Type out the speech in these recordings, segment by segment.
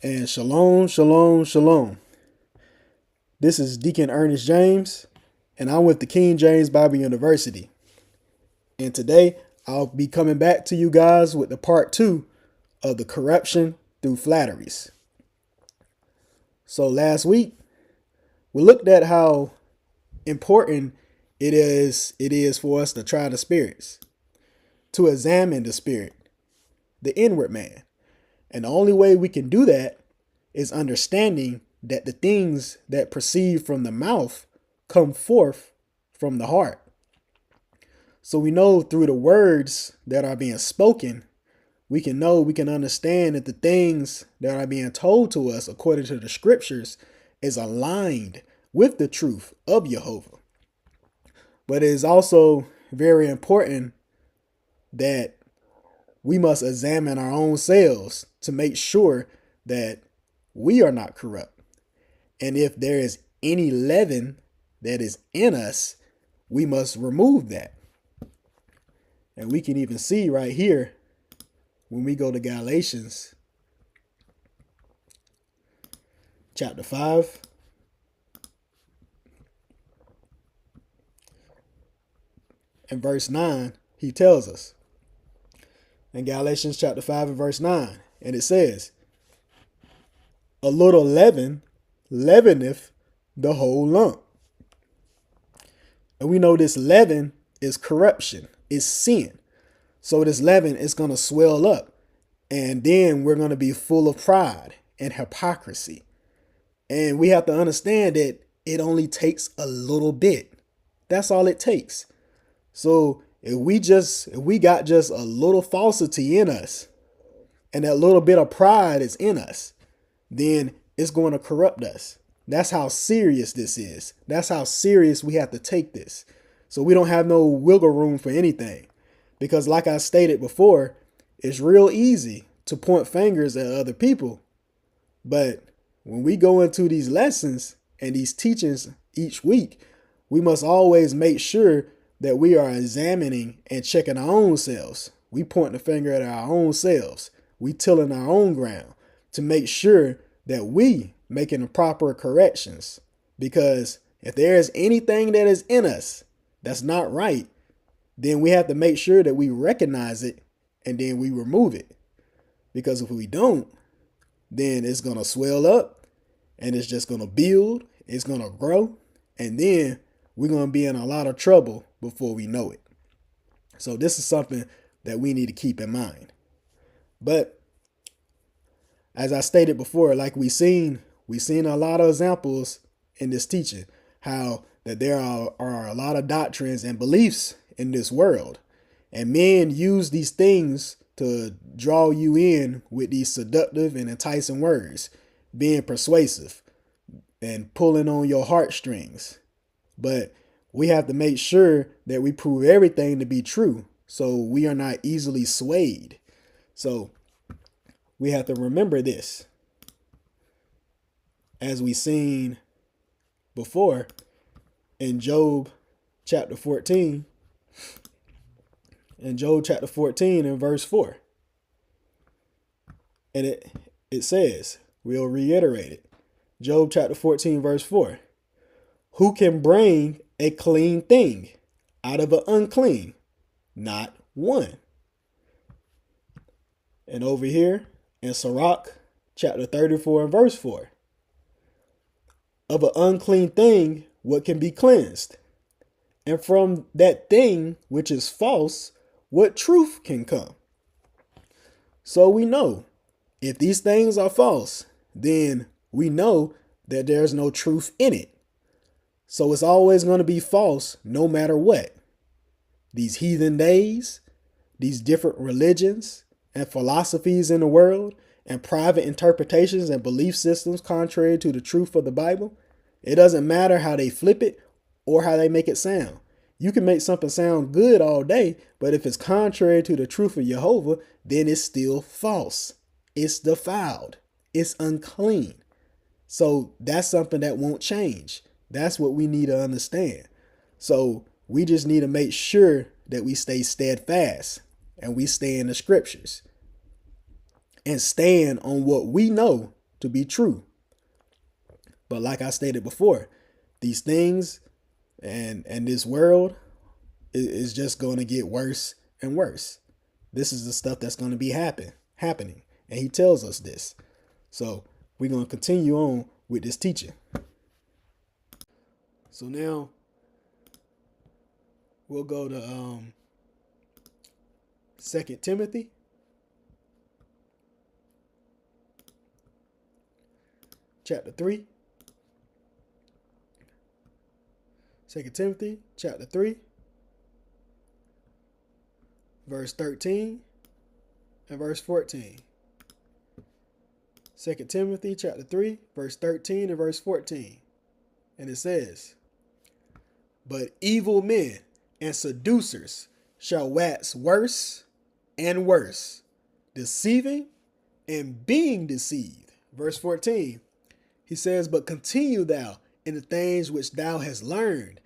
And shalom, shalom, shalom. This is Deacon Ernest James, and I'm with the King James Bible University. And today I'll be coming back to you guys with the part 2 of the corruption through flatteries. So last week we looked at how important it is for us to try the spirits, to examine the spirit, the inward man. And the only way we can do that is understanding that the things that proceed from the mouth come forth from the heart. So we know through the words that are being spoken, we can understand that the things that are being told to us according to the scriptures is aligned with the truth of Jehovah. But it is also very important that we must examine our own selves to make sure that we are not corrupt. And if there is any leaven that is in us, we must remove that. And we can even see right here when we go to Galatians chapter 5. And verse 9, he tells us. In Galatians chapter 5 and verse 9, and it says, a little leaven leaveneth the whole lump. And we know this leaven is corruption, is sin. So this leaven is going to swell up, and then we're going to be full of pride and hypocrisy. And we have to understand that it only takes a little bit. That's all it takes. So if we got just a little falsity in us, and that little bit of pride is in us, then it's going to corrupt us. That's how serious this is. That's how serious we have to take this. So we don't have no wiggle room for anything. Because like I stated before, it's real easy to point fingers at other people. But when we go into these lessons and these teachings each week, we must always make sure that we are examining and checking our own selves. We point the finger at our own selves. We tilling our own ground to make sure that we making the proper corrections. Because if there is anything that is in us that's not right, then we have to make sure that we recognize it and then we remove it. Because if we don't, then it's going to swell up and it's just going to build. It's going to grow. And then we're going to be in a lot of trouble before we know it. So this is something that we need to keep in mind. But as I stated before, like we seen a lot of examples in this teaching, how that there are a lot of doctrines and beliefs in this world. And men use these things to draw you in with these seductive and enticing words, being persuasive and pulling on your heartstrings. But we have to make sure that we prove everything to be true, so we are not easily swayed. So we have to remember this. As we seen before in Job chapter 14, in verse 4. And it says, we'll reiterate it. Job chapter 14, verse 4. Who can bring a clean thing out of an unclean? Not one. And over here in Sirach chapter 34 and verse 4. Of an unclean thing, what can be cleansed? And from that thing which is false, what truth can come? So we know if these things are false, then we know that there's no truth in it. So it's always going to be false no matter what. These heathen days, these different religions and philosophies in the world, and private interpretations and belief systems contrary to the truth of the Bible. It doesn't matter how they flip it or how they make it sound. You can make something sound good all day, but if it's contrary to the truth of Jehovah, then it's still false. It's defiled. It's unclean. So that's something that won't change. That's what we need to understand. So we just need to make sure that we stay steadfast and we stay in the scriptures and stand on what we know to be true. But like I stated before, these things and this world is just going to get worse and worse. This is the stuff that's going to be happening. And he tells us this. So we're going to continue on with this teaching. So now we'll go to 2 Timothy chapter 3. 2 Timothy chapter 3, verse 13 and verse 14. 2 Timothy chapter 3, verse 13 and verse 14. And it says, "But evil men and seducers shall wax worse and worse, deceiving and being deceived." Verse 14, he says, "But continue thou in the things which thou hast learned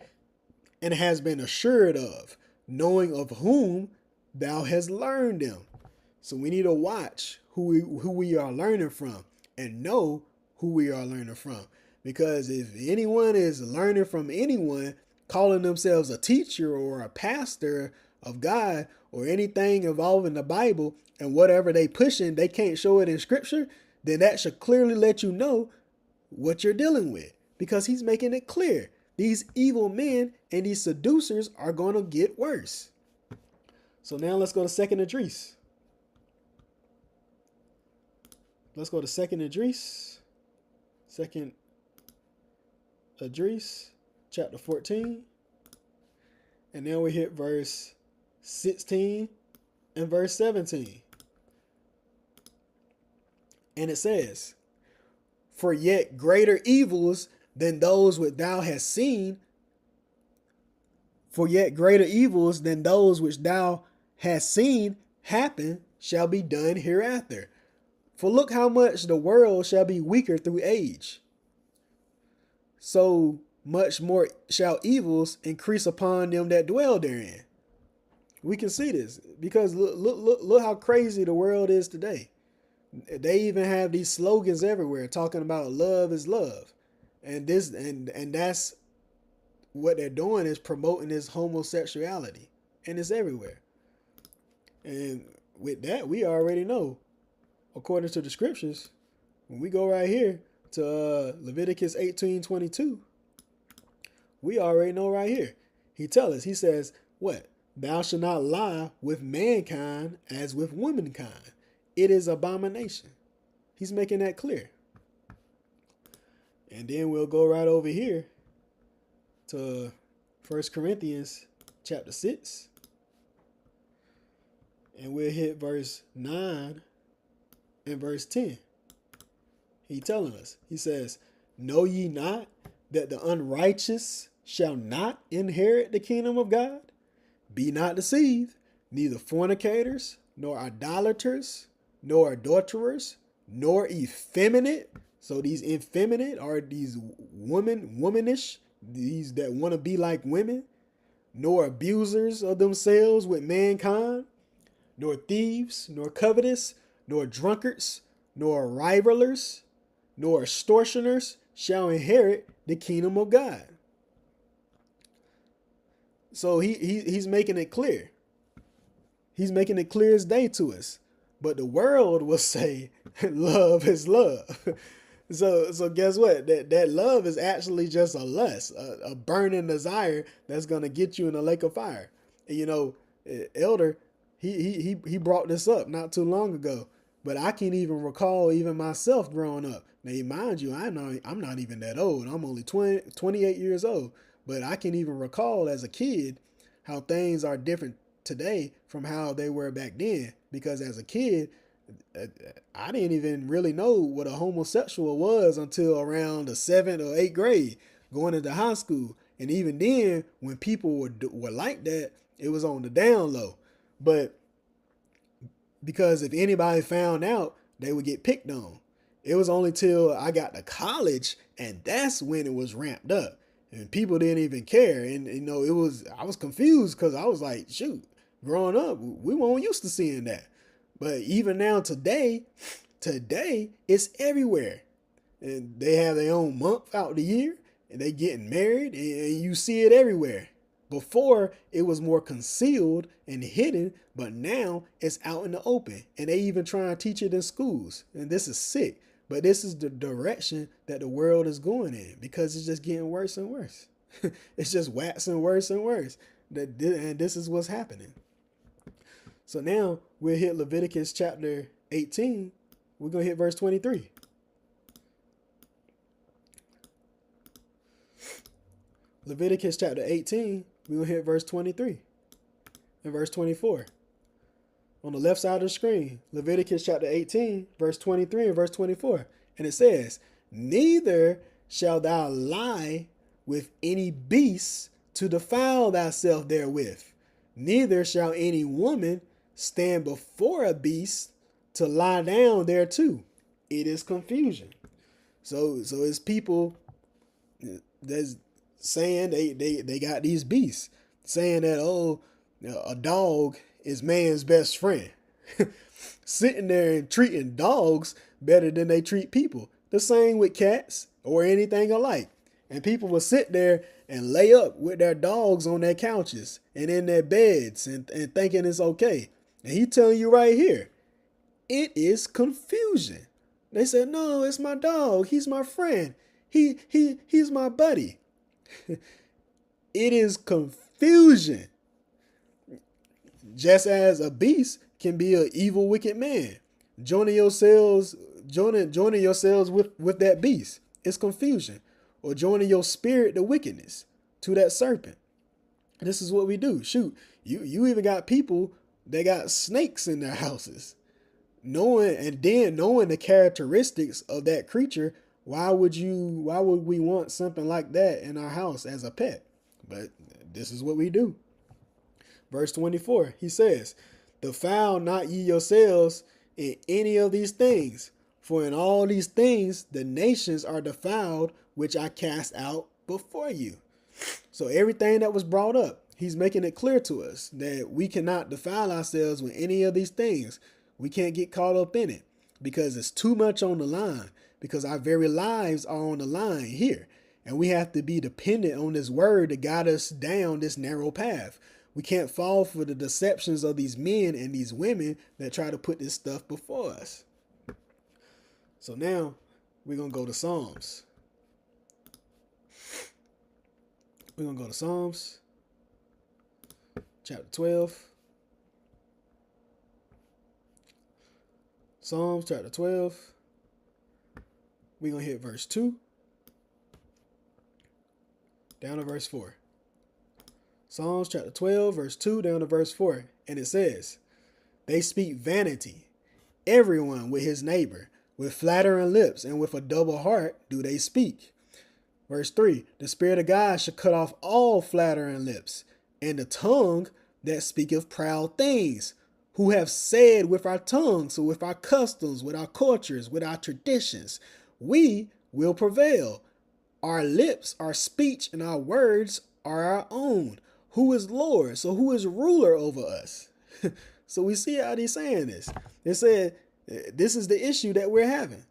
and hast been assured of, knowing of whom thou hast learned them." So we need to watch who we are learning from and know who we are learning from. Because if anyone is learning from anyone, calling themselves a teacher or a pastor of God or anything involving the Bible, and whatever they pushing, they can't show it in scripture, then that should clearly let you know what you're dealing with. Because he's making it clear. These evil men and these seducers are going to get worse. So now let's go to 2 Esdras. Let's go to 2 Esdras. 2 Esdras, chapter 14. And then we hit verse 16 and verse 17. And it says, "For yet greater evils than those which thou hast seen, for yet greater evils than those which thou hast seen happen shall be done hereafter. For look how much the world shall be weaker through age. So much more shall evils increase upon them that dwell therein." We can see this because look how crazy the world is today. They even have these slogans everywhere talking about love is love. And that's what they're doing, is promoting this homosexuality. And it's everywhere. And with that, we already know, according to the scriptures, when we go right here to Leviticus 18:22, we already know right here. He tells us, he says, what? "Thou shalt not lie with mankind as with womankind. It is abomination." He's making that clear. And then we'll go right over here to 1 Corinthians chapter 6. And we'll hit verse 9 and verse 10. He telling us, he says, "Know ye not that the unrighteous shall not inherit the kingdom of God? Be not deceived, neither fornicators, nor idolaters, nor adulterers, nor effeminate." So these effeminate are these womanish, these that want to be like women, "nor abusers of themselves with mankind, nor thieves, nor covetous, nor drunkards, nor rivalers, nor extortioners shall inherit the kingdom of God." So he's making it clear. He's making it clear as day to us. But the world will say love is love. So guess what? That love is actually just a lust, a burning desire that's gonna get you in a lake of fire. And you know, Elder, he brought this up not too long ago. But I can't even recall even myself growing up. Now, mind you, I'm not even that old. I'm only 28 years old. But I can even recall as a kid how things are different today from how they were back then. Because as a kid, I didn't even really know what a homosexual was until around the 7th or 8th grade, going into high school. And even then, when people were like that, it was on the down low. But because if anybody found out, they would get picked on. It was only till I got to college, and that's when it was ramped up, and people didn't even care. And I was confused because I was like, shoot, growing up, we weren't used to seeing that. But even now, today it's everywhere, and they have their own month out the year, and they getting married, and you see it everywhere. Before, it was more concealed and hidden, but now it's out in the open. And they even try to teach it in schools. And this is sick. But this is the direction that the world is going in, because it's just getting worse and worse. It's just waxing worse and worse. And this is what's happening. So now we'll hit Leviticus chapter 18. We're going to hit verse 23. Leviticus chapter 18, we're going to hit verse 23 and verse 24. On the left side of the screen, Leviticus chapter 18, verse 23 and verse 24. And it says, neither shall thou lie with any beast to defile thyself therewith. Neither shall any woman stand before a beast to lie down thereto. It is confusion. So it's people that's saying they got these beasts, saying that, a dog is man's best friend. Sitting there and treating dogs better than they treat people. The same with cats or anything alike. And people will sit there and lay up with their dogs on their couches and in their beds and thinking it's okay. And he telling you right here, it is confusion. They said, no, it's my dog. He's my friend. He's my buddy. It is confusion. Just as a beast can be an evil, wicked man. Joining yourselves with that beast, it's confusion. Or joining your spirit to wickedness, to that serpent. This is what we do. Shoot, you even got people that got snakes in their houses. Knowing the characteristics of that creature, why would we want something like that in our house as a pet? But this is what we do. Verse 24, he says, defile not ye yourselves in any of these things, for in all these things the nations are defiled, which I cast out before you. So everything that was brought up, he's making it clear to us that we cannot defile ourselves with any of these things. We can't get caught up in it because it's too much on the line, because our very lives are on the line here. And we have to be dependent on this word to guide us down this narrow path. We can't fall for the deceptions of these men and these women that try to put this stuff before us. So now we're going to go to Psalms. We're going to go to Psalms chapter 12. Psalms chapter 12. We're going to hit verse 2 down to verse 4. Psalms chapter 12, verse 2 down to verse 4. And it says, they speak vanity, everyone with his neighbor, with flattering lips and with a double heart do they speak. Verse 3, the Spirit of God shall cut off all flattering lips, and the tongue that speaketh proud things, who have said with our tongues, so with our customs, with our cultures, with our traditions, we will prevail. Our lips, our speech, and our words are our own. Who is Lord? So who is ruler over us? So we see how he's saying this. They said this is the issue that we're having.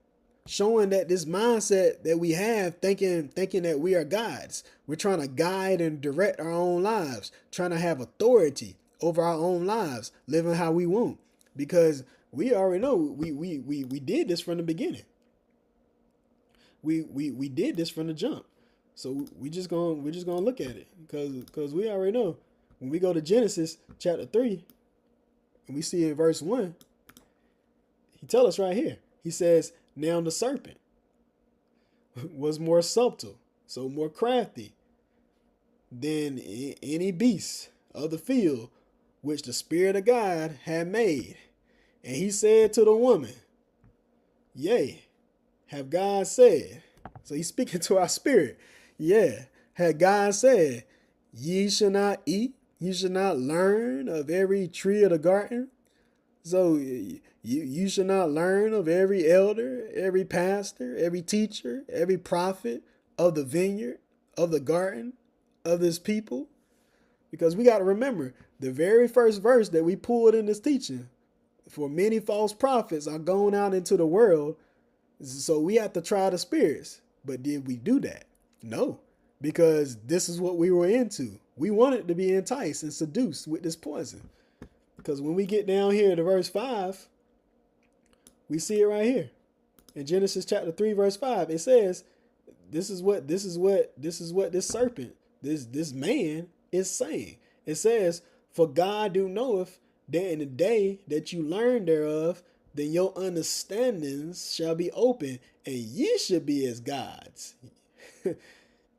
Showing that this mindset that we have, thinking that we are gods. We're trying to guide and direct our own lives, trying to have authority over our own lives, living how we want. Because we already know we did this from the beginning. We did this from the jump. So we're just gonna look at it because we already know when we go to Genesis chapter 3 and we see in verse 1, he tells us right here. He says, now the serpent was more subtle, so more crafty than any beast of the field which the Spirit of God had made. And he said to the woman, yea, have God said. So he's speaking to our spirit. Yeah, had God said, ye shall not eat, you shall not learn of every tree of the garden. So you should not learn of every elder, every pastor, every teacher, every prophet of the vineyard, of the garden, of this people. Because we got to remember, the very first verse that we pulled in this teaching, for many false prophets are going out into the world. So we have to try the spirits. But did we do that? No, because this is what we were into. We wanted to be enticed and seduced with this poison. Because when we get down here to verse 5, we see it right here. In Genesis chapter 3, verse 5, it says, this is what this serpent, this man is saying. It says, for God do knoweth that in the day that you learn thereof, then your understandings shall be open, and ye should be as gods,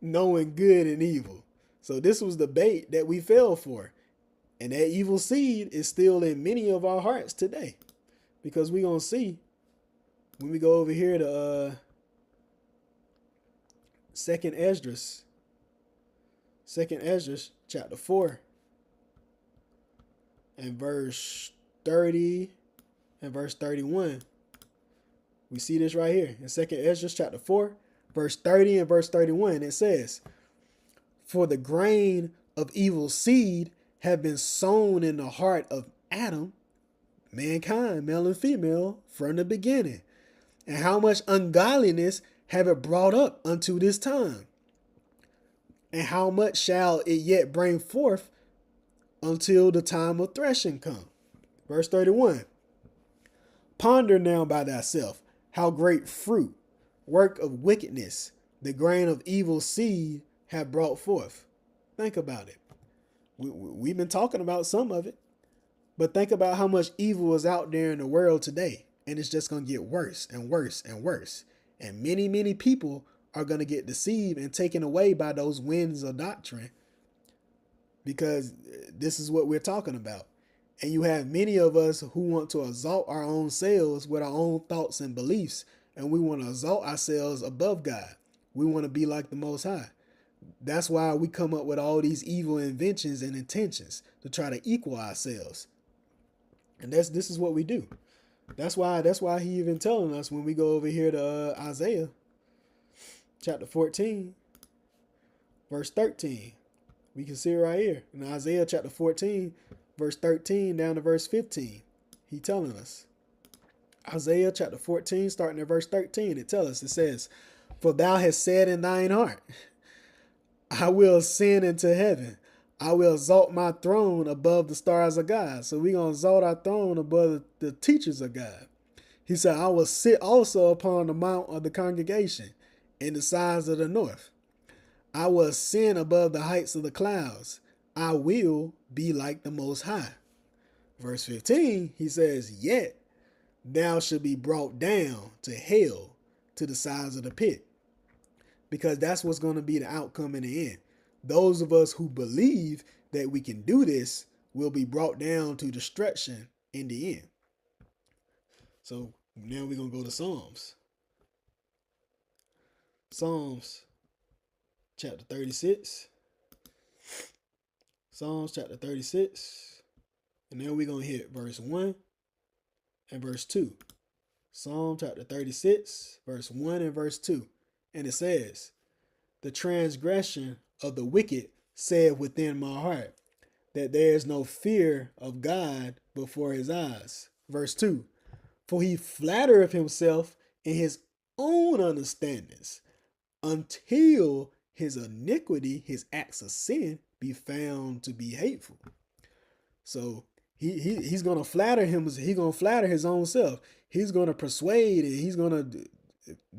knowing good and evil. So this was the bait that we fell for. And that evil seed is still in many of our hearts today. Because we're going to see when we go over here to 2nd Esdras. 2nd Esdras chapter 4 and verse 30 and verse 31. We see this right here in 2nd Esdras chapter 4, verse 30 and verse 31. It says, for the grain of evil seed have been sown in the heart of Adam, mankind, male and female, from the beginning. And how much ungodliness have it brought up unto this time? And how much shall it yet bring forth until the time of threshing come? Verse 31. Ponder now by thyself how great fruit, work of wickedness, the grain of evil seed have brought forth. Think about it. We've been talking about some of it, but think about how much evil is out there in the world today, and it's just going to get worse and worse and worse. And many, many people are going to get deceived and taken away by those winds of doctrine, because this is what we're talking about. And you have many of us who want to exalt our own selves with our own thoughts and beliefs, and we want to exalt ourselves above God. We want to be like the Most High. That's why we come up with all these evil inventions and intentions to try to equal ourselves. And this is what we do. That's why he even telling us when we go over here to Isaiah chapter 14, verse 13. We can see it right here. In Isaiah chapter 14, verse 13 down to verse 15. He telling us. Isaiah chapter 14, starting at verse 13, it tells us, it says, for thou hast said in thine heart, I will ascend into heaven. I will exalt my throne above the stars of God. So we're going to exalt our throne above the teachers of God. He said, I will sit also upon the mount of the congregation in the sides of the north. I will ascend above the heights of the clouds. I will be like the Most High. Verse 15, he says, yet thou shalt be brought down to hell, to the sides of the pit. Because that's what's going to be the outcome in the end. Those of us who believe that we can do this will be brought down to destruction in the end. So now we're going to go to Psalms. Psalms chapter 36. Psalms chapter 36. And then we're going to hit verse 1 and verse 2. Psalm chapter 36, verse 1 and verse 2. And it says, the transgression of the wicked said within my heart, that there is no fear of God before his eyes. Verse 2. For he flattereth himself in his own understandings, until his iniquity, his acts of sin, be found to be hateful. So he's gonna flatter him. He's gonna flatter his own self. He's gonna persuade and he's gonna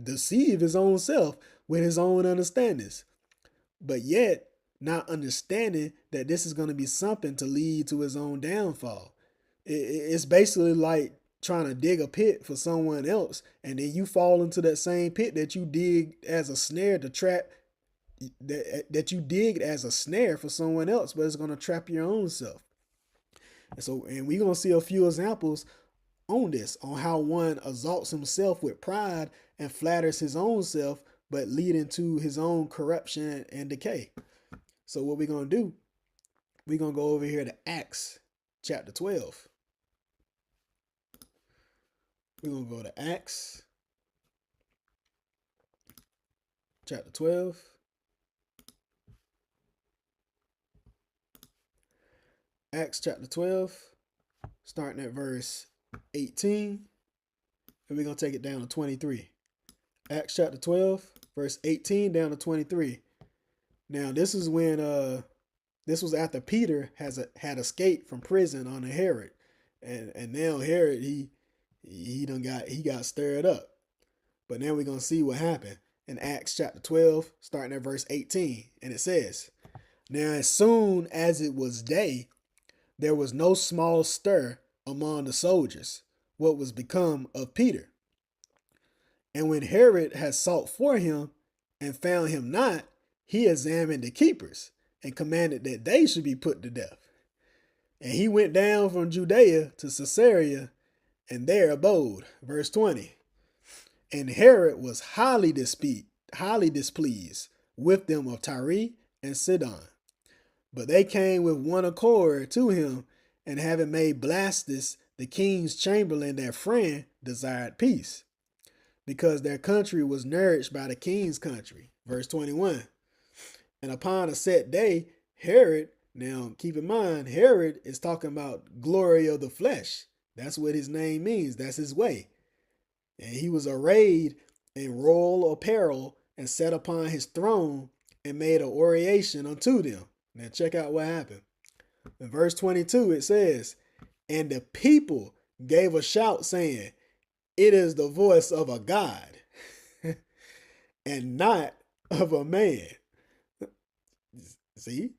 deceive his own self with his own understandings, but yet not understanding that this is going to be something to lead to his own downfall. It's basically like trying to dig a pit for someone else, and then you fall into that same pit that you dig as a snare to trap, that you dig as a snare for someone else, but it's going to trap your own self. And we're going to see a few examples on this, on how one exalts himself with pride and flatters his own self, but leading to his own corruption and decay. So what we're going to do, we're going to go over here to Acts chapter 12. We're going to go to Acts chapter 12. Acts chapter 12, starting at verse 18, and we're going to take it down to 23. Acts chapter 12, verse 18 down to 23. Now, this is when this was after Peter had escaped from prison under Herod, and now Herod he got stirred up. But now we're gonna see what happened in Acts chapter 12, starting at verse 18, and it says, "Now as soon as it was day, there was no small stir among the soldiers, what was become of Peter. And when Herod had sought for him and found him not, he examined the keepers and commanded that they should be put to death. And he went down from Judea to Caesarea and there abode." Verse 20. "And Herod was highly displeased with them of Tyre and Sidon. But they came with one accord to him, and having made Blastus the king's chamberlain their friend, desired peace, because their country was nourished by the king's country." Verse 21. "And upon a set day, Herod," now keep in mind, Herod is talking about glory of the flesh. That's what his name means. That's his way. "And he was arrayed in royal apparel and sat upon his throne and made an oration unto them." Now check out what happened. In verse 22 it says, "And the people gave a shout saying, It is the voice of a God and not of a man." See?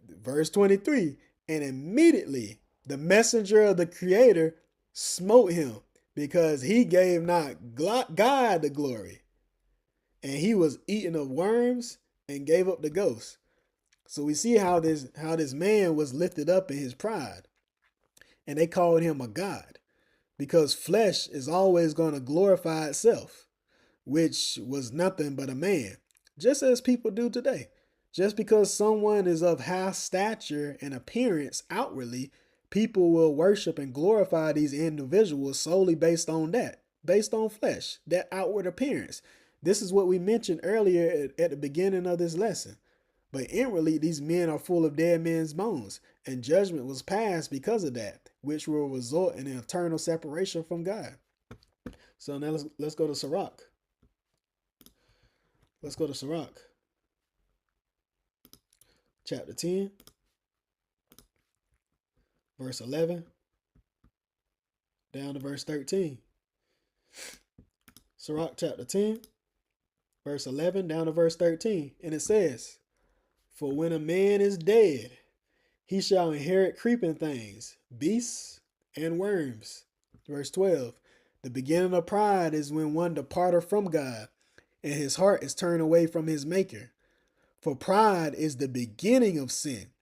Verse 23, "And immediately the messenger of the Creator smote him, because he gave not God the glory. And he was eaten of worms and gave up the ghost." So we see how this man was lifted up in his pride. And they called him a god, because flesh is always going to glorify itself, which was nothing but a man, just as people do today. Just because someone is of high stature and appearance outwardly, people will worship and glorify these individuals solely based on that, based on flesh, that outward appearance. This is what we mentioned earlier at the beginning of this lesson. But inwardly, these men are full of dead men's bones, and judgment was passed because of that, which will result in an eternal separation from God. So now let's go to Sirach. Let's go to Sirach, chapter 10, verse 11, down to verse 13. Sirach chapter 10, verse 11, down to verse 13. And it says, "For when a man is dead, he shall inherit creeping things, beasts, and worms." Verse 12. "The beginning of pride is when one departeth from God, and his heart is turned away from his maker. For pride is the beginning of sin,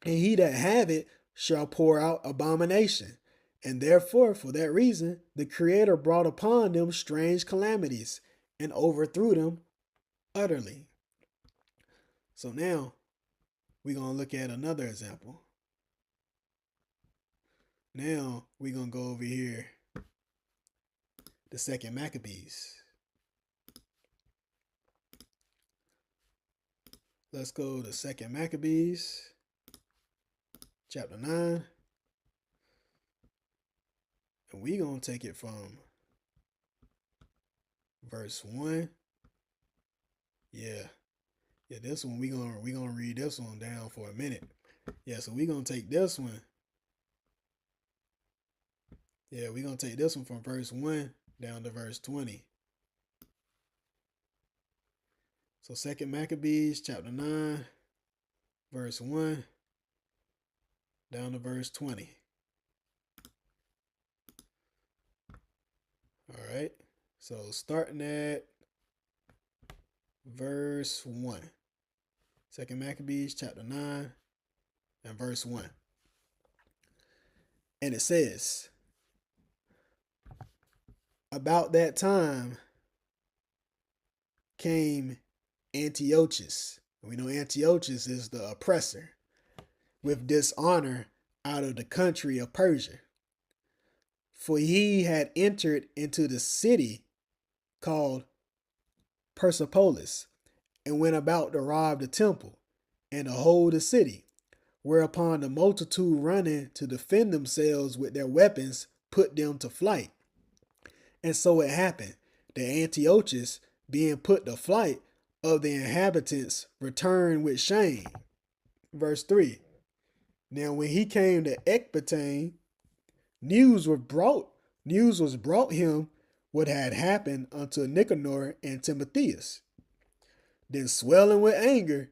and he that have it shall pour out abomination. And therefore, for that reason, the Creator brought upon them strange calamities, and overthrew them utterly." So now we're going to look at another example. Now we're going to go over here, the second Maccabees. Let's go to second Maccabees, chapter 9. And we're going to take it from verse 1. Yeah, this one we're gonna read this one down for a minute. Yeah, so we're gonna take this one. Yeah, we're gonna take this one from verse 1 down to verse 20. So second Maccabees chapter 9, verse 1 down to verse 20. All right. So starting at verse 1. Second Maccabees chapter 9 and verse 1. And it says, about that time came Antiochus. We know Antiochus is the oppressor with dishonor out of the country of Persia. For he had entered into the city called Persepolis and went about to rob the temple and to hold the city, whereupon the multitude running to defend themselves with their weapons put them to flight. And so it happened that Antiochus, being put to flight of the inhabitants, returned with shame. Verse 3. Now when he came to Ecbatane, news was brought him what had happened unto Nicanor and Timotheus. Then swelling with anger,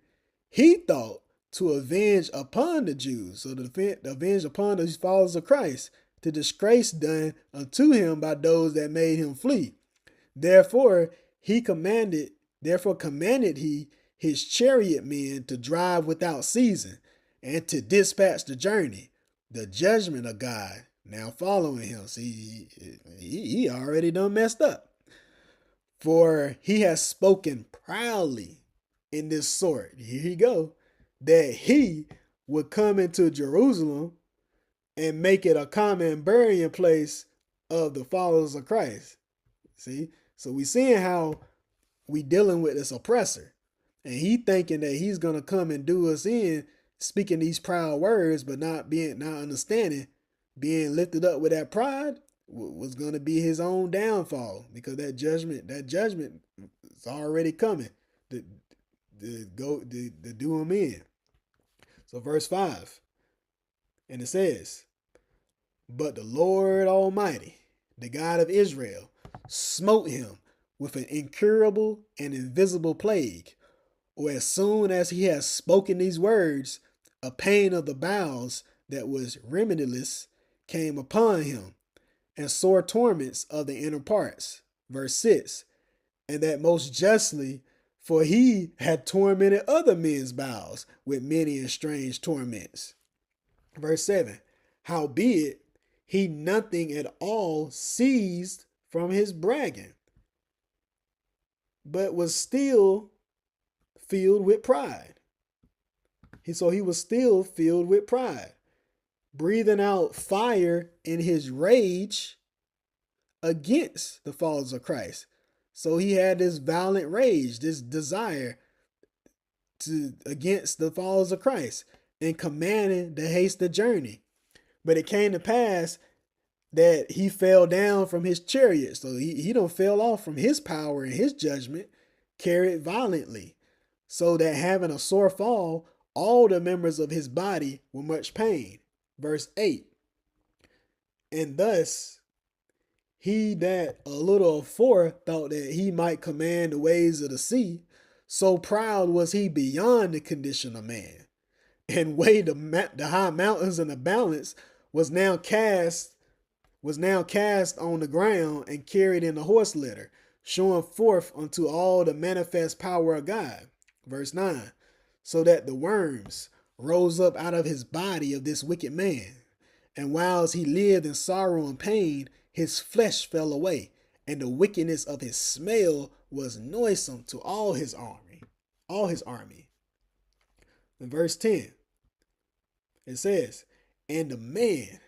he thought to avenge upon the Jews, so to avenge upon these followers of Christ, the disgrace done unto him by those that made him flee. Therefore commanded he his chariot men to drive without season, and to dispatch the journey, the judgment of God now following him. See, he already done messed up. For he has spoken proudly in this sort, here he go, that he would come into Jerusalem and make it a common burying place of the followers of Christ. See? So we seeing how we dealing with this oppressor. And he thinking that he's gonna come and do us in, speaking these proud words, but not understanding, being lifted up with that pride was gonna be his own downfall, because that judgment is already coming to do him in. So verse 5, and it says, but the Lord Almighty, the God of Israel, smote him with an incurable and invisible plague, or as soon as he has spoken these words, a pain of the bowels that was remediless came upon him, and sore torments of the inner parts. Verse 6, and that most justly, for he had tormented other men's bowels with many and strange torments. Verse 7, howbeit he nothing at all ceased from his bragging, but was still filled with pride. So he was still filled with pride, breathing out fire in his rage against the followers of Christ. So he had this violent rage, this desire against the followers of Christ, and commanding to haste the journey. But it came to pass that he fell down from his chariot. So he don't fell off from his power and his judgment, carried violently, so that having a sore fall, all the members of his body were much pain. Verse 8, and thus he that a little afore thought that he might command the waves of the sea, so proud was he beyond the condition of man, and weighed the high mountains in the balance, was now cast on the ground and carried in the horse litter, showing forth unto all the manifest power of God. Verse 9, so that the worms rose up out of his body of this wicked man, and whiles he lived in sorrow and pain, his flesh fell away, and the wickedness of his smell was noisome to all his army. In verse 10, it says, and the man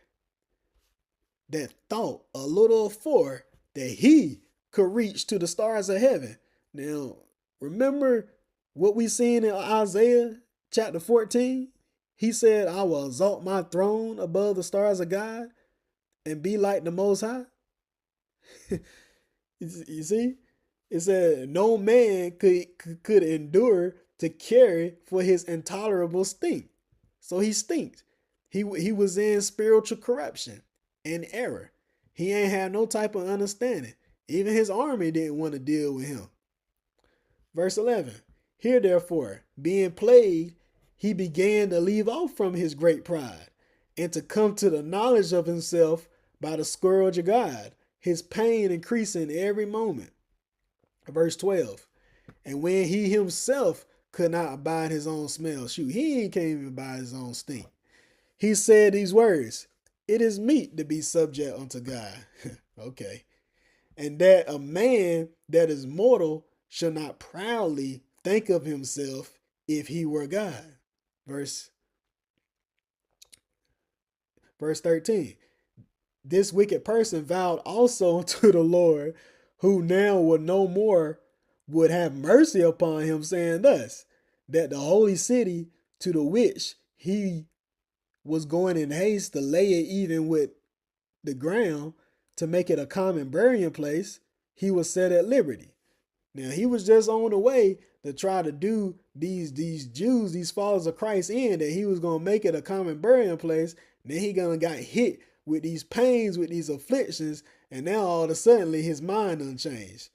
that thought a little afore that he could reach to the stars of heaven. Now, remember what we seen in Isaiah chapter 14? He said, I will exalt my throne above the stars of God and be like the Most High. You see? It said no man could endure to carry for his intolerable stink. So he stinked. He was in spiritual corruption and error. He ain't had no type of understanding. Even his army didn't want to deal with him. Verse 11, here therefore, being plagued, he began to leave off from his great pride, and to come to the knowledge of himself by the scourge of God, his pain increasing every moment. Verse 12, and when he himself could not abide his own smell, he can't even abide his own stink, he said these words, it is meet to be subject unto God. Okay. and that a man that is mortal shall not proudly think of himself if he were God. Verse verse 13. This wicked person vowed also to the Lord, who now would no more would have mercy upon him, saying thus, that the holy city to the which he was going in haste to lay it even with the ground, to make it a common burying place, he was set at liberty. Now he was just on the way to try to do these Jews, these followers of Christ, in that he was gonna make it a common burying place. Then he gonna got hit with these pains, with these afflictions, and now all of a sudden his mind unchanged.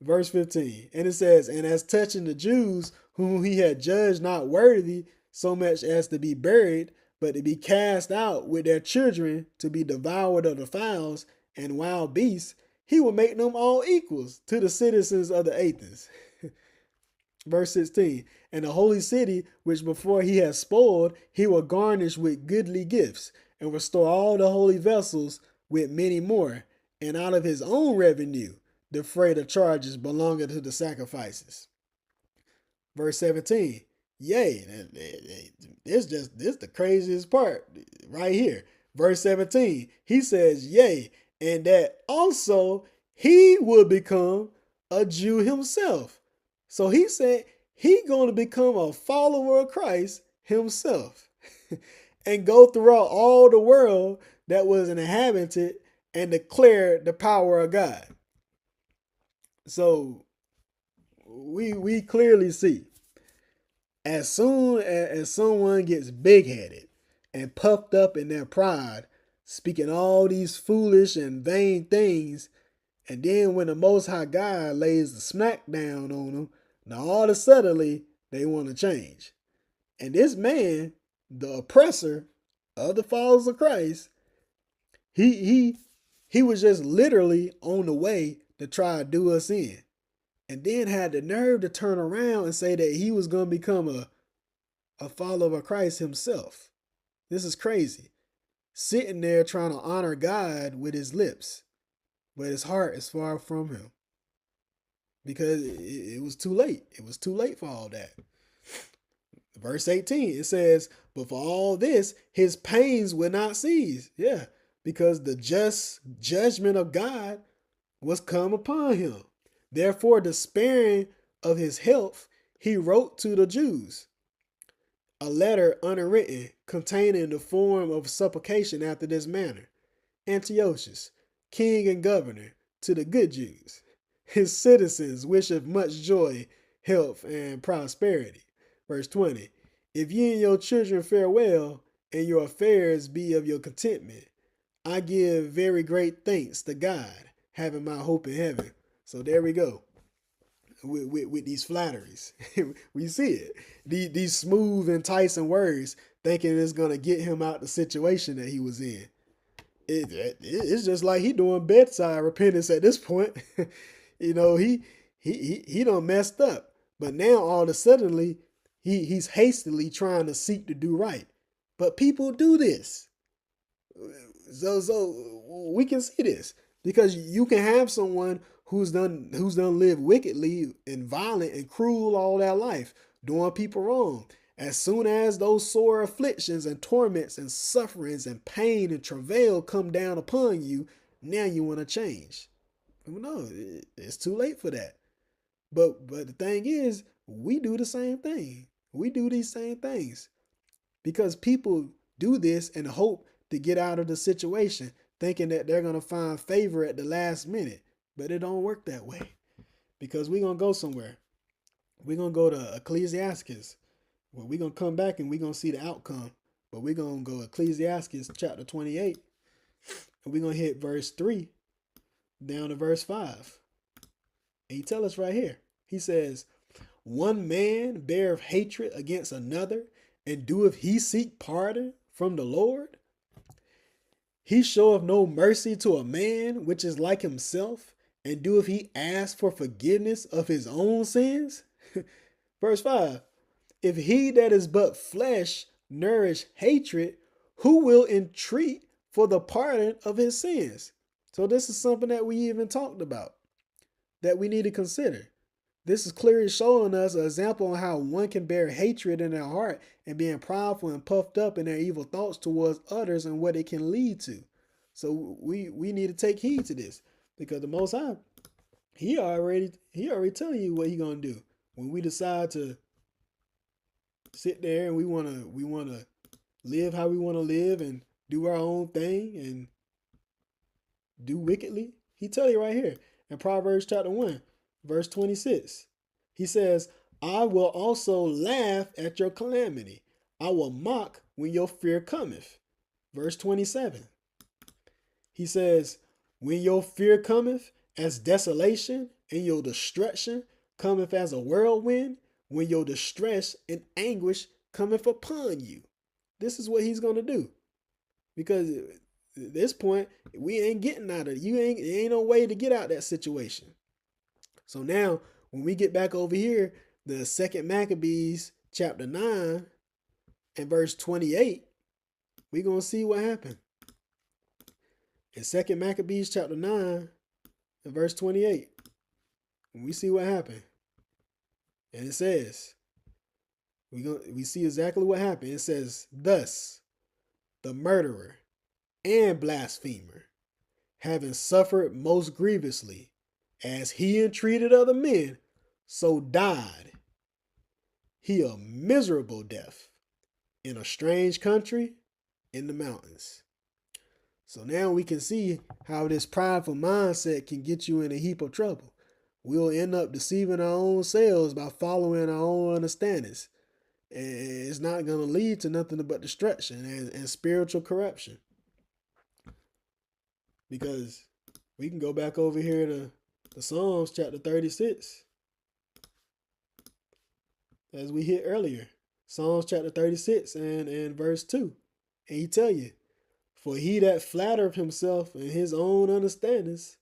Verse 15, and it says, and as touching the Jews whom he had judged not worthy so much as to be buried, but to be cast out with their children to be devoured of the fowls and wild beasts, he will make them all equals to the citizens of the Athens. Verse 16, and the holy city, which before he had spoiled, he will garnish with goodly gifts, and restore all the holy vessels with many more, and out of his own revenue defray the charges belonging to the sacrifices. Verse 17, yea, this the craziest part right here. Verse 17, he says, yea, and that also he would become a Jew himself. So he said he going to become a follower of Christ himself and go throughout all the world that was inhabited and declare the power of God. So we clearly see, as soon as someone gets big-headed and puffed up in their pride, speaking all these foolish and vain things, and then when the Most High God lays the smack down on them, now all of a sudden they want to change. And this man, the oppressor of the followers of Christ, he was just literally on the way to try to do us in. And then had the nerve to turn around and say that he was going to become a follower of Christ himself. This is crazy. Sitting there trying to honor God with his lips, but his heart is far from him. Because it was too late. It was too late for all that. Verse 18, it says, but for all this, his pains would not cease. Yeah, because the just judgment of God was come upon him. Therefore, despairing of his health, he wrote to the Jews a letter unwritten, containing the form of supplication after this manner. Antiochus, king and governor, to the good Jews, his citizens wish of much joy, health, and prosperity. Verse 20, if ye and your children fare well, and your affairs be of your contentment, I give very great thanks to God, having my hope in heaven. So there we go. With these flatteries. We see it. These smooth, enticing words, thinking it's going to get him out the situation that he was in. It's just like he doing bedside repentance at this point. You know, he done messed up. But now all of a sudden, he's hastily trying to seek to do right. But people do this. So we can see this. Because you can have someone who's done lived wickedly and violent and cruel all their life, doing people wrong. As soon as those sore afflictions and torments and sufferings and pain and travail come down upon you, now you want to change. No, it's too late for that. But the thing is, we do the same thing. We do these same things because people do this in hope to get out of the situation, thinking that they're going to find favor at the last minute. But it don't work that way, because we're going to go somewhere. We're going to go to Ecclesiastes. Well, we're going to come back and we're going to see the outcome. But we're going to go Ecclesiastes chapter 28. And we're going to hit verse 3 down to verse 5. And he tells us right here. He says, one man beareth hatred against another, and doeth he seek pardon from the Lord? He showeth no mercy to a man which is like himself, and doeth he ask for forgiveness of his own sins? Verse 5, if he that is but flesh nourish hatred, who will entreat for the pardon of his sins? So this is something that we even talked about that we need to consider. This is clearly showing us an example on how one can bear hatred in their heart and being prideful and puffed up in their evil thoughts towards others and what it can lead to. So we need to take heed to this, because the Most High, he already telling you what he gonna do when we decide to sit there and we wanna live how we wanna live and do our own thing and do wickedly. He tell you right here in Proverbs chapter 1, verse 26. He says, I will also laugh at your calamity. I will mock when your fear cometh. Verse 27. He says, when your fear cometh as desolation and your destruction cometh as a whirlwind, when your distress and anguish cometh upon you. This is what he's going to do. Because at this point, we ain't getting out of it. There ain't no way to get out of that situation. So now, when we get back over here, the second Maccabees chapter 9 and verse 28, we're going to see what happened. In second Maccabees chapter 9 and verse 28, we see what happened. And it says, we see exactly what happened. It says, thus, the murderer and blasphemer, having suffered most grievously, as he entreated other men, so died he a miserable death in a strange country in the mountains. So now we can see how this prideful mindset can get you in a heap of trouble. We'll end up deceiving our own selves by following our own understandings. And it's not going to lead to nothing but destruction and spiritual corruption. Because we can go back over here to the Psalms chapter 36. As we hit earlier. Psalms chapter 36 and verse 2. And he tell you, for he that flattereth himself in his own understandings,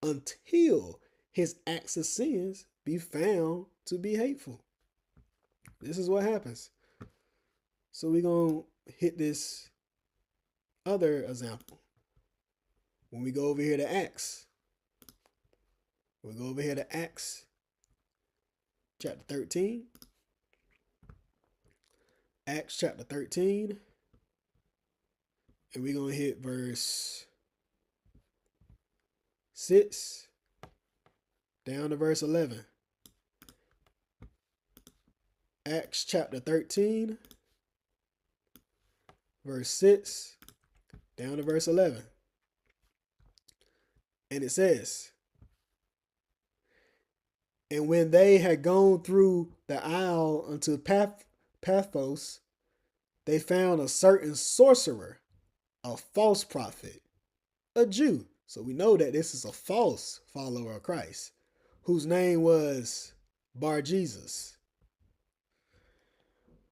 until his acts of sins be found to be hateful. This is what happens. So we're going to hit this other example. When we go over here to Acts, chapter 13. Acts chapter 13. And we're going to hit verse 6 down to verse 11. Acts chapter 13, verse 6 down to verse 11. And it says, and when they had gone through the isle unto Paphos, they found a certain sorcerer, a false prophet, a Jew. So we know that this is a false follower of Christ, whose name was Bar Jesus,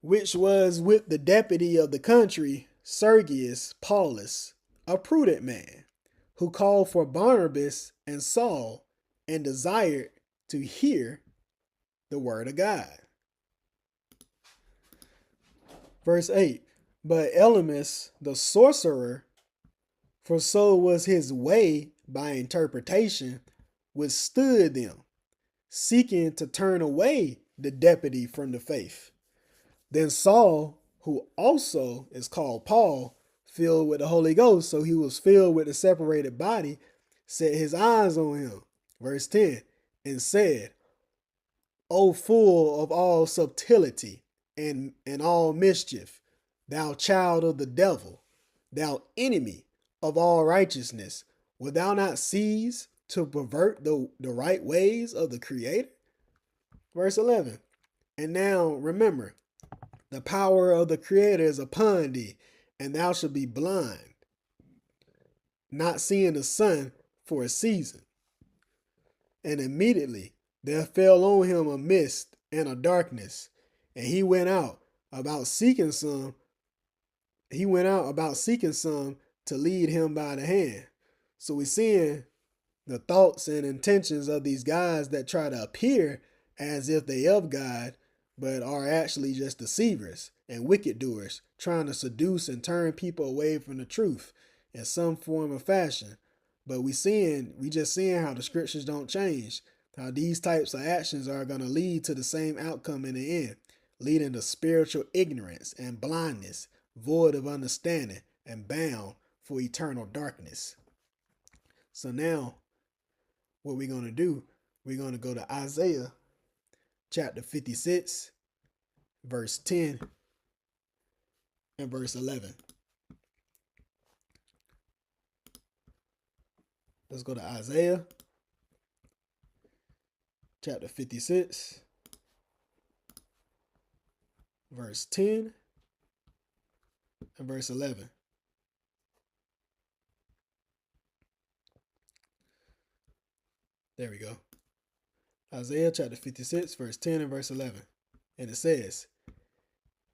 which was with the deputy of the country, Sergius Paulus, a prudent man, who called for Barnabas and Saul and desired to hear the word of God. Verse 8, but Elymas, the sorcerer, for so was his way by interpretation, withstood them, seeking to turn away the deputy from the faith. Then Saul, who also is called Paul, filled with the Holy Ghost, so he was filled with the separated body, set his eyes on him. Verse 10, and said, O full of all subtlety and all mischief, thou child of the devil, thou enemy of all righteousness, wilt thou not cease to pervert the right ways of the Creator? Verse 11, and now remember, the power of the Creator is upon thee, and thou shalt be blind, not seeing the sun for a season. And immediately there fell on him a mist and a darkness, and he went out about seeking some to lead him by the hand. So we're seeing the thoughts and intentions of these guys that try to appear as if they of God, but are actually just deceivers. and wicked doers, trying to seduce and turn people away from the truth in some form or fashion. But we just seeing how the scriptures don't change, how these types of actions are going to lead to the same outcome in the end, leading to spiritual ignorance and blindness, void of understanding, and bound for eternal darkness. So now, what we're going to do, we're going to go to Isaiah chapter 56, verse 10 and verse 11. Let's go to Isaiah chapter 56, verse 10 and verse 11. There we go. Isaiah chapter 56, verse 10 and verse 11. And it says,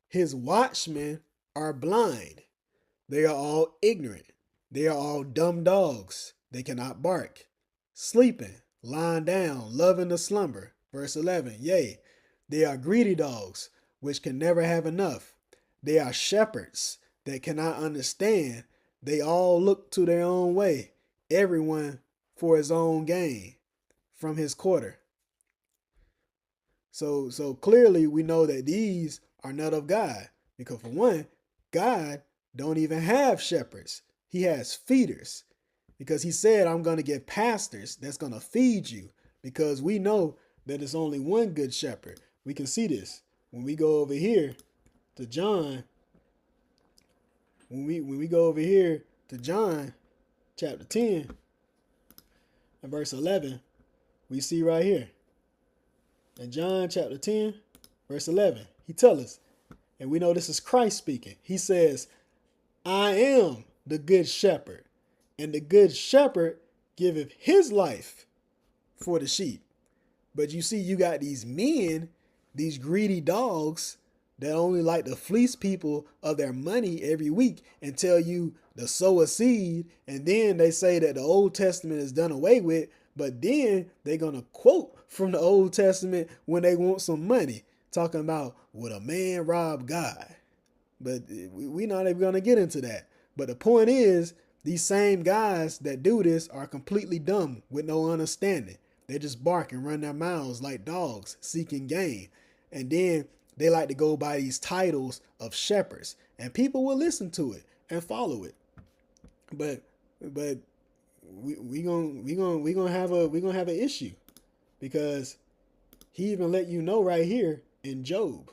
his watchmen are blind. They are all ignorant. They are all dumb dogs. They cannot bark. Sleeping, lying down, loving to slumber. Verse 11. Yea, they are greedy dogs, which can never have enough. They are shepherds that cannot understand. They all look to their own way, everyone for his own gain from his quarter. So clearly we know that these are not of God, because for one, God don't even have shepherds. He has feeders, because he said, I'm going to get pastors that's going to feed you, because we know that it's only one good shepherd. We can see this when we go over here to John. When we go over here to John chapter 10 and verse 11, we see right here. In John chapter 10, verse 11, he tells us, and we know this is Christ speaking. He says, I am the good shepherd, and the good shepherd giveth his life for the sheep. But you see, you got these men, these greedy dogs, that only like to fleece people of their money every week and tell you to sow a seed, and then they say that the Old Testament is done away with, but then they're going to quote from the Old Testament when they want some money, talking about, would a man rob God? But we're not even going to get into that. But the point is, these same guys that do this are completely dumb with no understanding. They just bark and run their mouths like dogs seeking gain. And then they like to go by these titles of shepherds, and people will listen to it and follow it. But we gonna have an issue, because he even let you know right here in Job.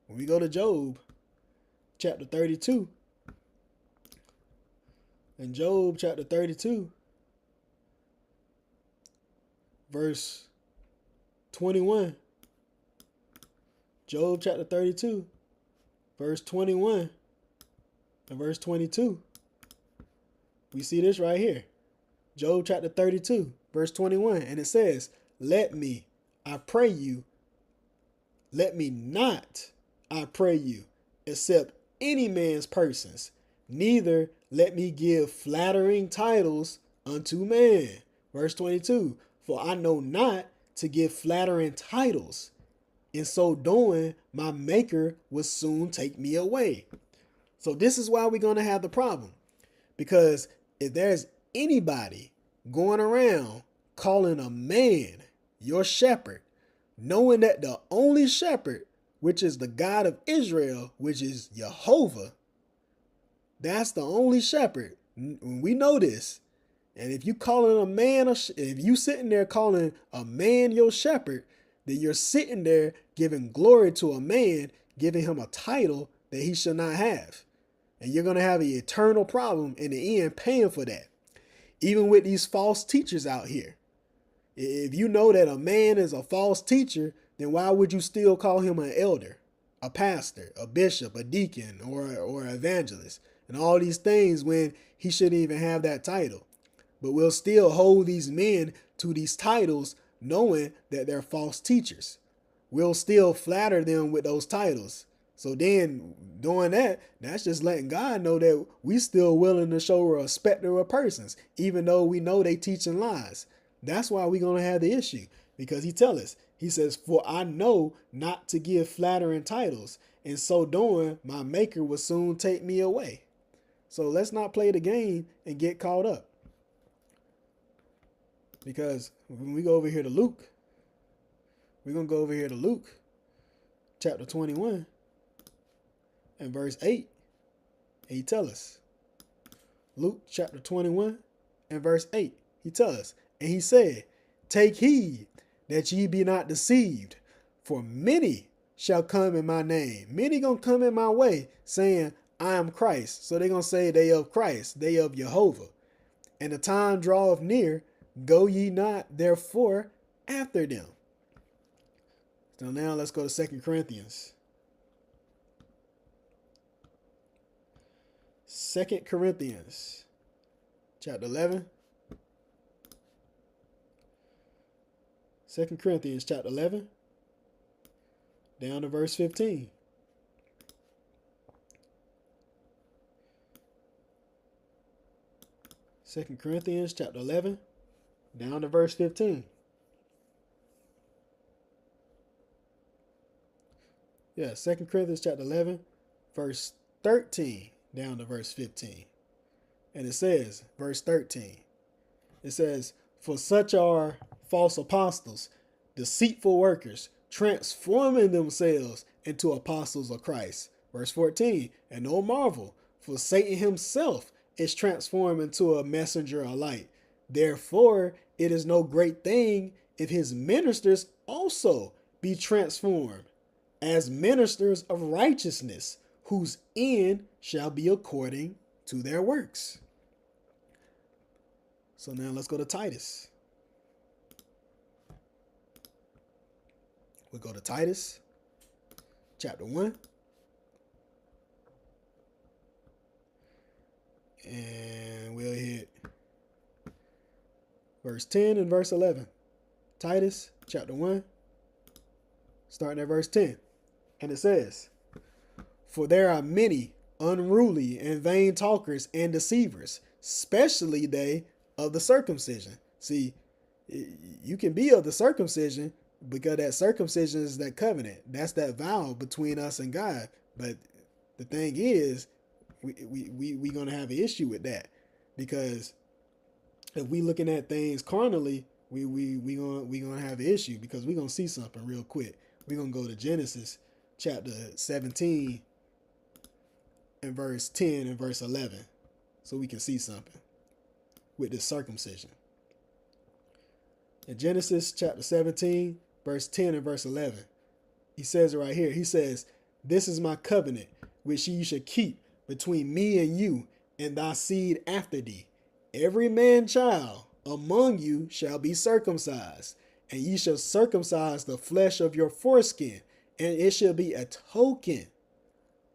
When we go to Job chapter 32, in Job chapter 32, verse 21, Job chapter 32, verse 21 and verse 22, we see this right here. Job chapter 32, verse 21, and it says, let me, I pray you, let me not, I pray you, accept any man's persons, neither let me give flattering titles unto man. Verse 22, for I know not to give flattering titles. In so doing, my maker will soon take me away. So this is why we're going to have the problem. Because if there's anybody going around calling a man your shepherd, knowing that the only shepherd, which is the God of Israel, which is Jehovah, that's the only shepherd. We know this. And if you calling a man, if you sitting there calling a man your shepherd, then you're sitting there giving glory to a man, giving him a title that he should not have. And you're going to have an eternal problem in the end paying for that. Even with these false teachers out here. If you know that a man is a false teacher, then why would you still call him an elder, a pastor, a bishop, a deacon, or an evangelist, and all these things when he shouldn't even have that title? But we'll still hold these men to these titles knowing that they're false teachers. We'll still flatter them with those titles. So then doing that, that's just letting God know that we still willing to show respect to our persons, even though we know they teaching lies. That's why we're going to have the issue, because he tell us, He says, "For I know not to give flattering titles, and so doing, my maker will soon take me away." So let's not play the game and get caught up. Because when we go over here to Luke, we're going to go over here to Luke chapter 21 and verse 8. And he tells us, Luke chapter 21 and verse 8, he tells us, and he said, "Take heed that ye be not deceived, for many shall come in my name." Many gonna come in my way saying, "I am Christ." So they're gonna say they of Christ, they of Jehovah. "And the time draweth near, go ye not therefore after them." So now let's go to 2 Corinthians. 2 Corinthians chapter 11. 2 Corinthians chapter 11, down to verse 15. Second Corinthians chapter 11, down to verse 15. Yeah, 2 Corinthians chapter 11, verse 13, down to verse 15. And it says, verse 13, it says, "For such are false apostles, deceitful workers, transforming themselves into apostles of Christ." Verse 14, "And no marvel, for Satan himself is transformed into a messenger of light. Therefore, it is no great thing if his ministers also be transformed as ministers of righteousness, whose end shall be according to their works." So now let's go to Titus. We'll go to Titus chapter 1. And we'll hit verse 10 and verse 11. Titus chapter 1, starting at verse 10. And it says, "For there are many unruly and vain talkers and deceivers, especially they of the circumcision." See, you can be of the circumcision because that circumcision is that covenant. That's that vow between us and God. But the thing is, we gonna have an issue with that, because if we looking at things carnally, we gonna have an issue, because we gonna see something real quick. We gonna go to Genesis chapter 17 and verse 10 and verse 11, so we can see something with this circumcision. In Genesis chapter 17, verse 10 and verse 11, he says it right here. He says, "This is my covenant, which ye shall keep between me and you and thy seed after thee. Every man child among you shall be circumcised, and ye shall circumcise the flesh of your foreskin, and it shall be a token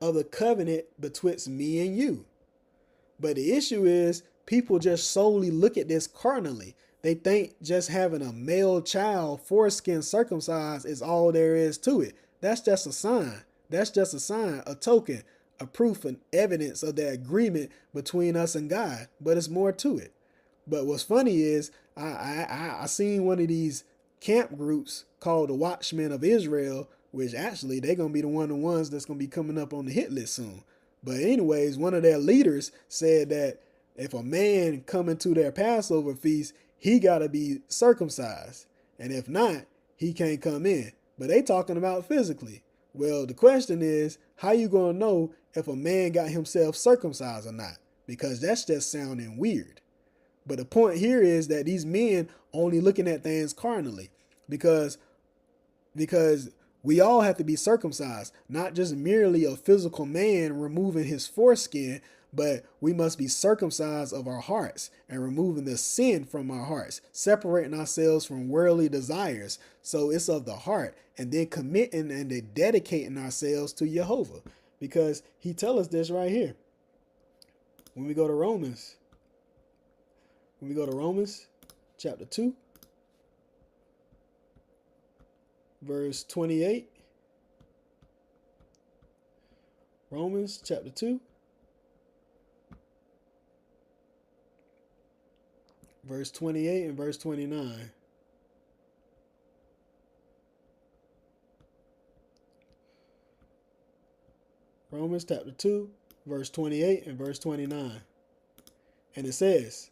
of the covenant betwixt me and you." But the issue is, people just solely look at this carnally. They think just having a male child foreskin circumcised is all there is to it. That's just a sign. That's just a sign, a token, a proof and evidence of the agreement between us and God. But it's more to it. But what's funny is, I seen one of these camp groups called the Watchmen of Israel, which actually they're gonna be the ones that's gonna be coming up on the hit list soon. But anyways, one of their leaders said that if a man come into their Passover feast, he gotta be circumcised, and if not, he can't come in. But they talking about physically. Well, the question is, how you gonna know if a man got himself circumcised or not? Because that's just sounding weird. But the point here is that these men only looking at things carnally, because we all have to be circumcised, not just merely a physical man removing his foreskin, but we must be circumcised of our hearts and removing the sin from our hearts, separating ourselves from worldly desires. So it's of the heart, and then committing and then dedicating ourselves to Jehovah, because he tells us this right here. When we go to Romans chapter 2, verse 28. Romans chapter 2, verse 28 and verse 29. Romans chapter 2, verse 28 and verse 29. And it says,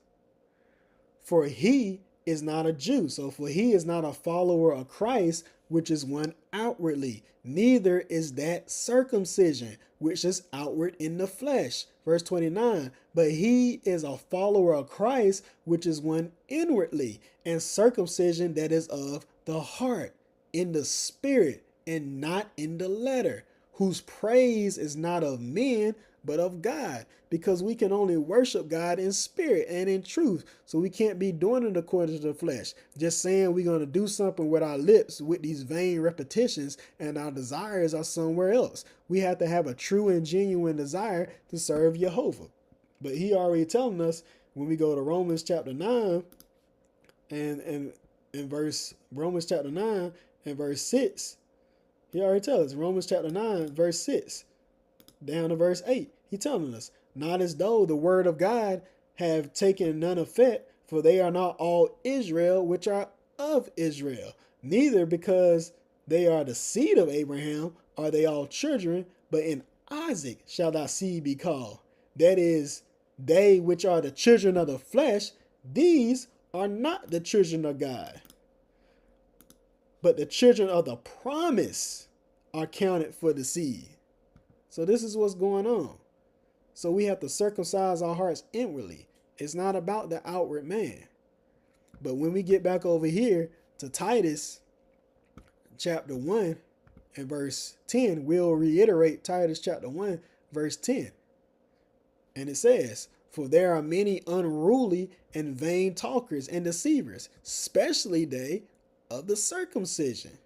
for he is not a Jew. So for he is not a follower of Christ, which is one outwardly. Neither is that circumcision, which is outward in the flesh. Verse 29, but he is a follower of Christ, which is one inwardly, and circumcision that is of the heart, in the spirit, and not in the letter, whose praise is not of men, but of God, because we can only worship God in spirit and in truth. So we can't be doing it according to the flesh, just saying we're going to do something with our lips with these vain repetitions, and our desires are somewhere else. We have to have a true and genuine desire to serve Jehovah. But he already telling us when we go to Romans chapter 9 and Romans chapter 9 and verse 6, he already tells us, Romans chapter 9 verse 6 down to verse 8. He telling us, not as though the word of God have taken none effect, for they are not all Israel which are of Israel. Neither because they are the seed of Abraham are they all children, but in Isaac shall thy seed be called. That is, they which are the children of the flesh, these are not the children of God. But the children of the promise are counted for the seed. So this is what's going on. So we have to circumcise our hearts inwardly. It's not about the outward man. But when we get back over here to Titus chapter 1 and verse 10, we'll reiterate Titus chapter 1 verse 10. And it says, for there are many unruly and vain talkers and deceivers, especially they of the circumcision,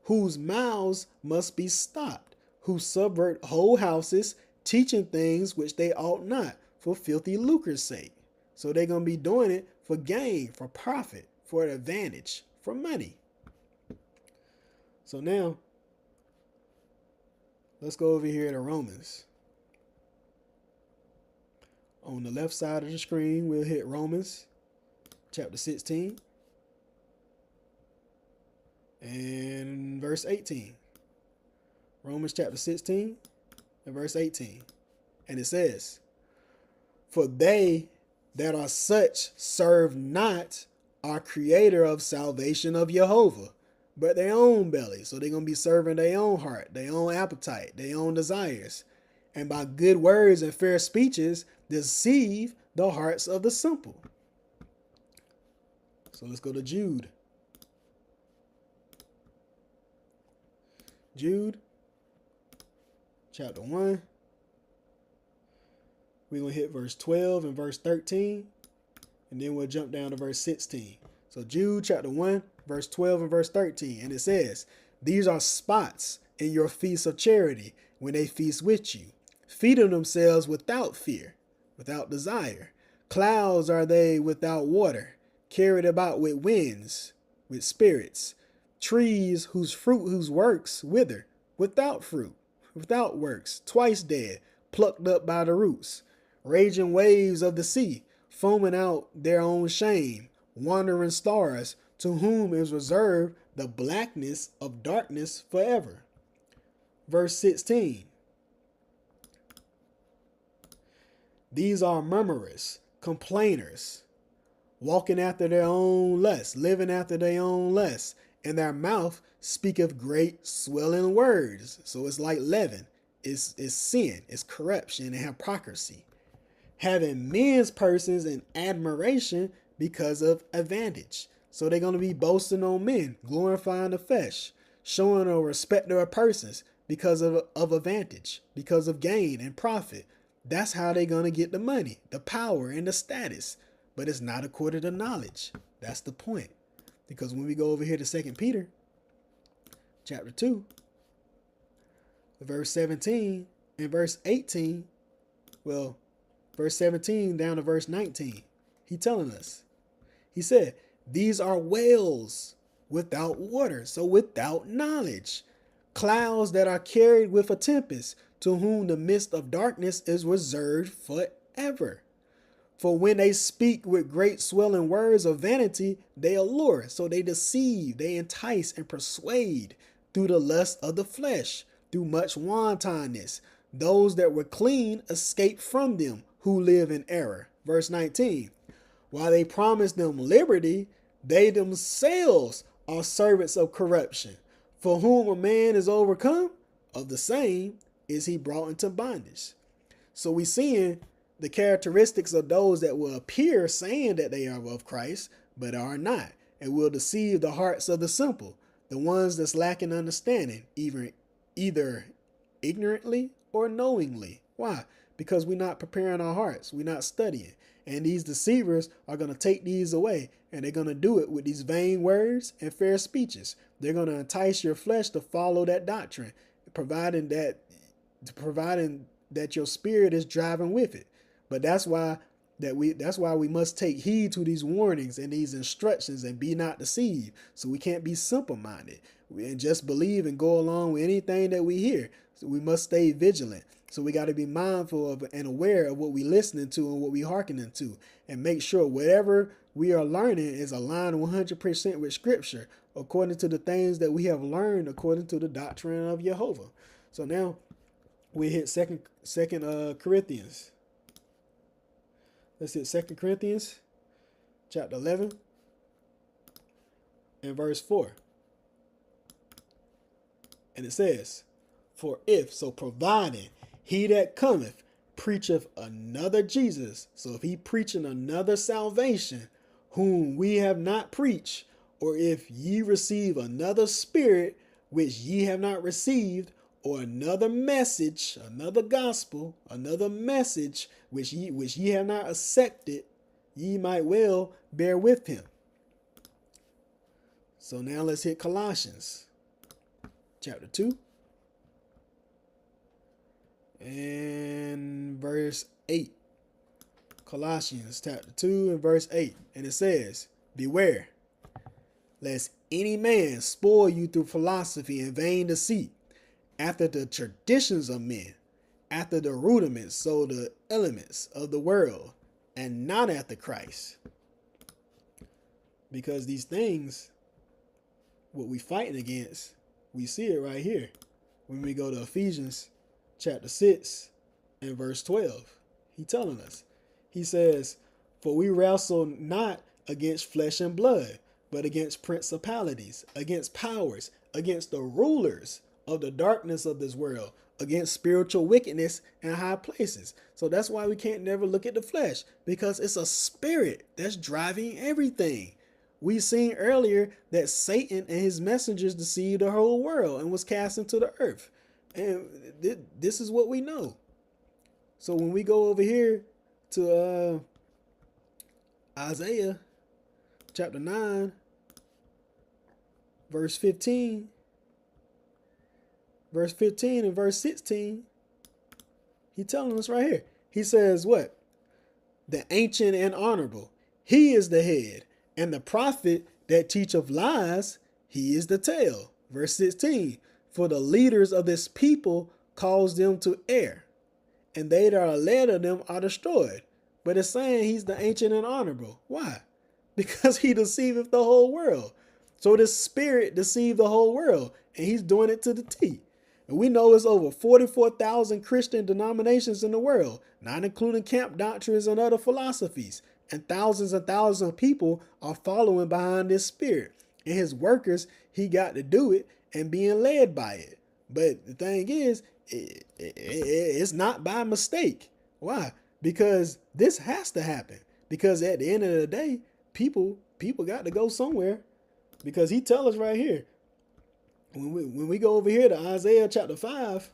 whose mouths must be stopped, who subvert whole houses, teaching things which they ought not, for filthy lucre's sake. So they're going to be doing it for gain, for profit, for advantage, for money. So now, let's go over here to Romans. On the left side of the screen, we'll hit Romans chapter 16 and verse 18. Romans chapter 16 and verse 18. And it says, for they that are such serve not our creator of salvation of Jehovah, but their own belly. So they're going to be serving their own heart, their own appetite, their own desires. And by good words and fair speeches, deceive the hearts of the simple. So let's go to Jude. Jude chapter 1. We're going to hit verse 12 and verse 13. And then we'll jump down to verse 16. So Jude chapter 1, verse 12 and verse 13. And it says, these are spots in your feasts of charity when they feast with you, feeding themselves without fear, without desire. Clouds are they without water, carried about with winds, with spirits. Trees whose works wither, without fruit, without works, twice dead, plucked up by the roots. Raging waves of the sea, foaming out their own shame. Wandering stars, to whom is reserved the blackness of darkness forever. Verse 16. These are murmurers, complainers, walking after their own lusts, living after their own lusts, and their mouth speaketh great swelling words. So it's like leaven. It's sin, it's corruption and hypocrisy. Having men's persons in admiration because of advantage. So they're going to be boasting on men, glorifying the flesh, showing a respect to persons because of advantage, because of gain and profit. That's how they're going to get the money, the power, and the status. But it's not according to knowledge. That's the point. Because when we go over here to 2 Peter chapter 2, verse 17 and verse 18, well, verse 17 down to verse 19, he telling us, he said, these are wells without water, so without knowledge, clouds that are carried with a tempest, to whom the mist of darkness is reserved forever. For when they speak with great swelling words of vanity, they allure. So they deceive, they entice and persuade through the lust of the flesh, through much wantonness. those that were clean escape from them who live in error. Verse 19. While they promise them liberty, they themselves are servants of corruption. For whom a man is overcome, of the same is he brought into bondage. So we seeing the characteristics of those that will appear saying that they are of Christ, but are not, and will deceive the hearts of the simple, the ones that's lacking understanding, either ignorantly or knowingly. Why? Because we're not preparing our hearts. We're not studying. And these deceivers are going to take these away, and they're going to do it with these vain words and fair speeches. They're going to entice your flesh to follow that doctrine, providing that your spirit is driving with it. But that's why we must take heed to these warnings and these instructions and be not deceived. So we can't be simple-minded and just believe and go along with anything that we hear. So we must stay vigilant. So we got to be mindful of and aware of what we're listening to and what we're hearkening to, and make sure whatever we are learning is aligned 100% with Scripture, according to the things that we have learned according to the doctrine of Jehovah. So now we hit second Corinthians. Let's hit 2 Corinthians chapter 11 and verse 4. And it says, for if, so providing he that cometh preacheth another Jesus, so if he preaching another salvation, whom we have not preached, or if ye receive another spirit which ye have not received, or another message, another gospel, another message which ye have not accepted, ye might well bear with him. So now let's hit Colossians chapter 2 and verse 8. Colossians chapter 2 and verse 8. And it says, beware, lest any man spoil you through philosophy and vain deceit, after the traditions of men, after the rudiments, so the elements of the world, and not after Christ. Because these things, what we fighting against, we see it right here when we go to Ephesians chapter 6 and verse 12. He telling us, he says, for we wrestle not against flesh and blood, but against principalities, against powers, against the rulers of the darkness of this world, against spiritual wickedness in high places. So that's why we can't never look at the flesh, because it's a spirit that's driving everything. We seen earlier that Satan and his messengers deceived the whole world and was cast into the earth. And this is what we know. So when we go over here to Isaiah chapter 9, verse 15 and verse 16, he telling us right here. He says what? The ancient and honorable, he is the head, and the prophet that teacheth lies, he is the tail. Verse 16, for the leaders of this people cause them to err, and they that are led of them are destroyed. But it's saying he's the ancient and honorable. Why? Because he deceiveth the whole world. So this spirit deceived the whole world, and he's doing it to the T. And we know it's over 44,000 Christian denominations in the world, not including camp doctrines and other philosophies. And thousands of people are following behind this spirit. And his workers, he got to do it and being led by it. But the thing is, it's not by mistake. Why? Because this has to happen. Because at the end of the day, people got to go somewhere. Because he tells us right here, when we go over here to Isaiah chapter 5,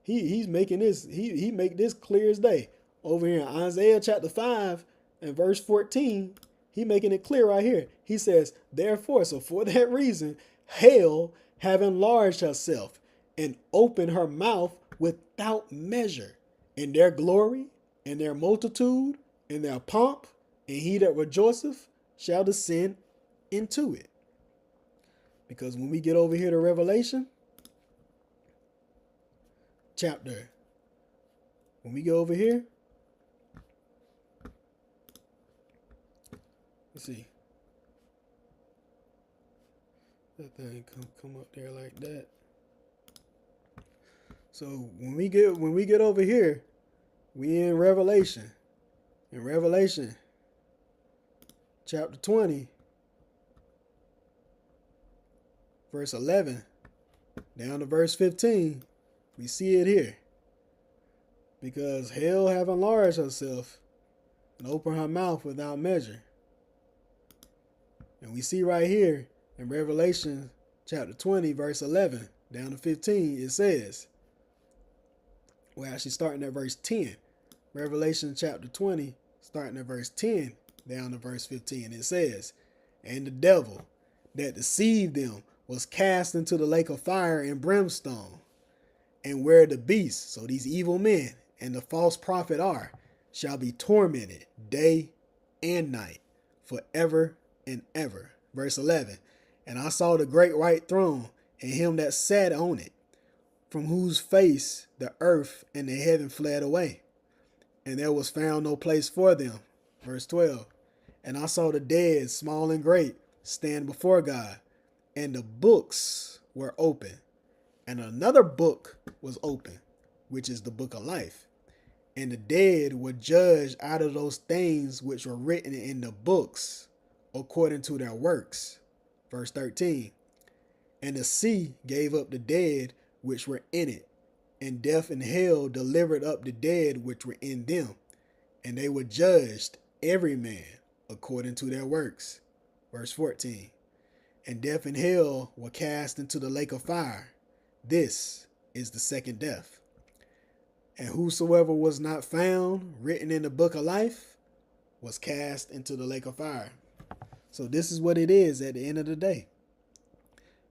he's making this, he make this clear as day. Over here in Isaiah chapter 5 and verse 14, he making it clear right here. He says, therefore, so for that reason, hell have enlarged herself and opened her mouth without measure, in their glory, in their multitude, in their pomp, and he that rejoiceth shall descend into it. Because when we get over here to Revelation chapter, when we go over here, let's see. That thing come up there like that. So when we get over here, we in Revelation. In Revelation chapter 20, verse 11, down to verse 15, we see it here. Because hell have enlarged herself and opened her mouth without measure. And we see right here in Revelation chapter 20, verse 11, down to 15, it says, well, actually starting at verse 10. Revelation chapter 20, starting at verse 10, down to verse 15, it says, and the devil that deceived them was cast into the lake of fire and brimstone, and where the beast, so these evil men, and the false prophet are, shall be tormented day and night forever and ever. Verse 11, and I saw the great white throne and him that sat on it, from whose face the earth and the heaven fled away, and there was found no place for them. Verse 12, and I saw the dead, small and great, stand before God, and the books were open, and another book was open, which is the book of life. And the dead were judged out of those things which were written in the books according to their works. Verse 13, and the sea gave up the dead which were in it, and death and hell delivered up the dead which were in them, and they were judged every man according to their works. Verse 14, and death and hell were cast into the lake of fire. This is the second death. And whosoever was not found written in the book of life was cast into the lake of fire. So this is what it is at the end of the day.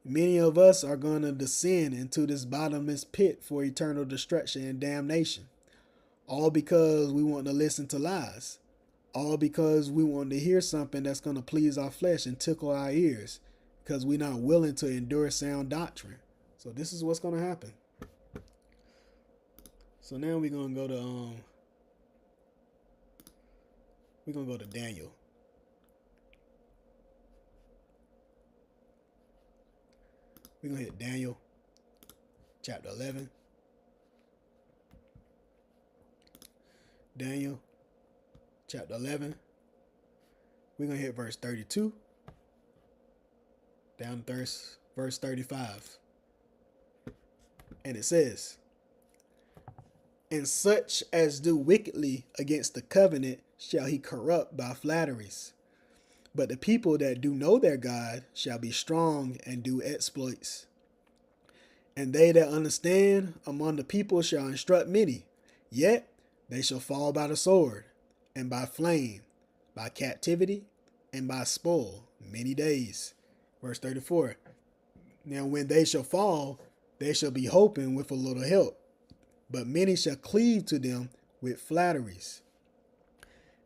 Many of us are going to descend into this bottomless pit for eternal destruction and damnation. All because we want to listen to lies. All because we want to hear something that's going to please our flesh and tickle our ears, because we're not willing to endure sound doctrine. So this is what's going to happen. So now we're going to go to Daniel. We're going to hit Daniel chapter 11. Daniel chapter 11. We're going to hit verse 32 down to verse 35. And it says, and such as do wickedly against the covenant shall he corrupt by flatteries. But the people that do know their God shall be strong and do exploits. And they that understand among the people shall instruct many. Yet they shall fall by the sword, and by flame, by captivity, and by spoil many days. Verse 34. Now when they shall fall, they shall be hoping with a little help. But many shall cleave to them with flatteries.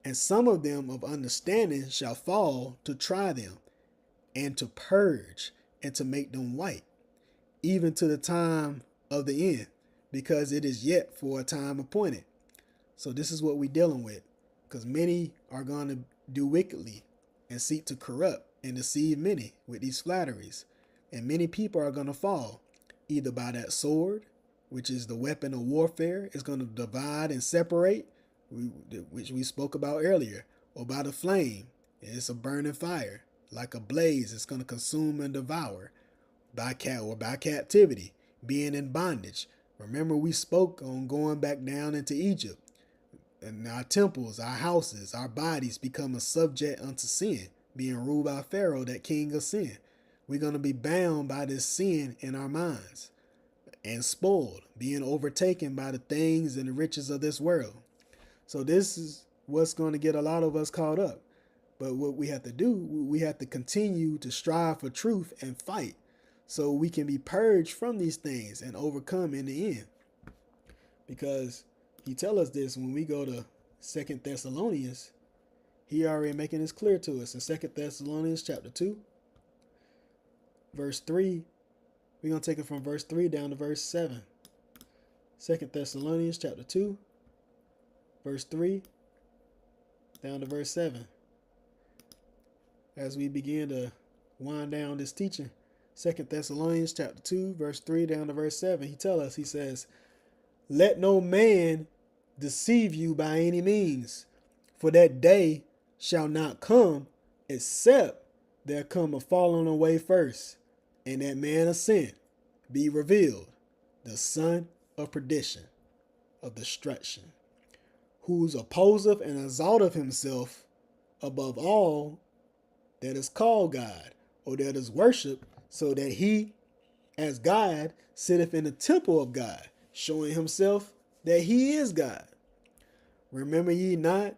And some of them of understanding shall fall to try them, and to purge, and to make them white, even to the time of the end, because it is yet for a time appointed. So this is what we're dealing with, because many are going to do wickedly and seek to corrupt and deceive many with these flatteries. And many people are going to fall, either by that sword, which is the weapon of warfare, is going to divide and separate, which we spoke about earlier, or by the flame. It's a burning fire, like a blaze. It's going to consume and devour. By captivity, being in bondage. Remember, we spoke on going back down into Egypt, and our temples, our houses, our bodies become a subject unto sin, being ruled by Pharaoh, that king of sin. We're going to be bound by this sin in our minds, and spoiled, being overtaken by the things and the riches of this world. So this is what's going to get a lot of us caught up. But what we have to do, we have to continue to strive for truth and fight, so we can be purged from these things and overcome in the end. Because he tells us this when we go to 2 Thessalonians. He already making this clear to us in 2 Thessalonians chapter 2, verse 3. We're going to take it from verse 3 down to verse 7. 2 Thessalonians chapter 2, verse 3 down to verse 7. As we begin to wind down this teaching, 2 Thessalonians chapter 2, verse 3 down to verse 7, he tells us, he says, Let no man deceive you by any means, for that day shall not come except there come a falling away first, and that man of sin be revealed, the son of perdition, of destruction, whose opposeth and exalteth himself above all that is called God, or that is worshipped, so that he, as God, sitteth in the temple of God, showing himself that he is God. Remember ye not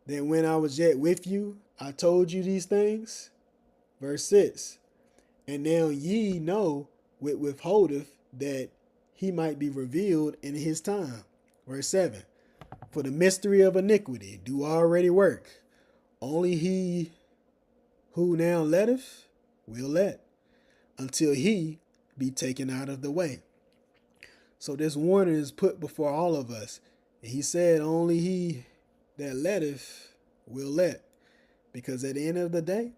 that when I was yet with you, I told you these things? Verse 6. And now ye know what withholdeth, that he might be revealed in his time. Verse 7. For the mystery of iniquity do already work. Only he who now letteth will let, until he be taken out of the way. So this warning is put before all of us. And he said, only he that letteth will let. Because at the end of the day,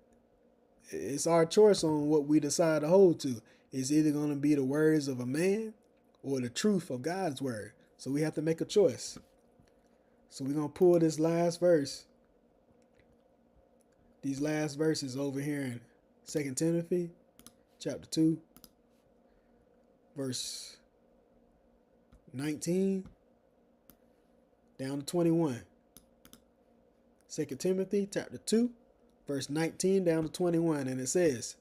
it's our choice on what we decide to hold to. It's either going to be the words of a man or the truth of God's word. So we have to make a choice. So we're going to pull this last verse. These last verses over here in 2 Timothy chapter 2, verse 19 down to 21. 2 Timothy chapter 2, verse 19 down to 21. And it says,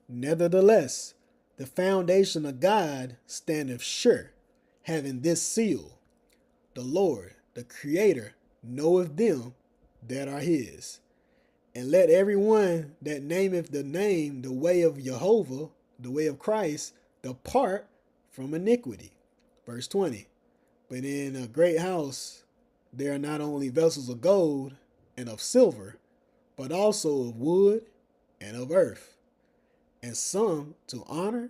nevertheless, the foundation of God standeth sure, having this seal, the Lord, the Creator, knoweth them that are his. And let every one that nameth the name, the way of Jehovah, the way of Christ, depart from iniquity. Verse 20. But in a great house there are not only vessels of gold and of silver, but also of wood and of earth, and some to honor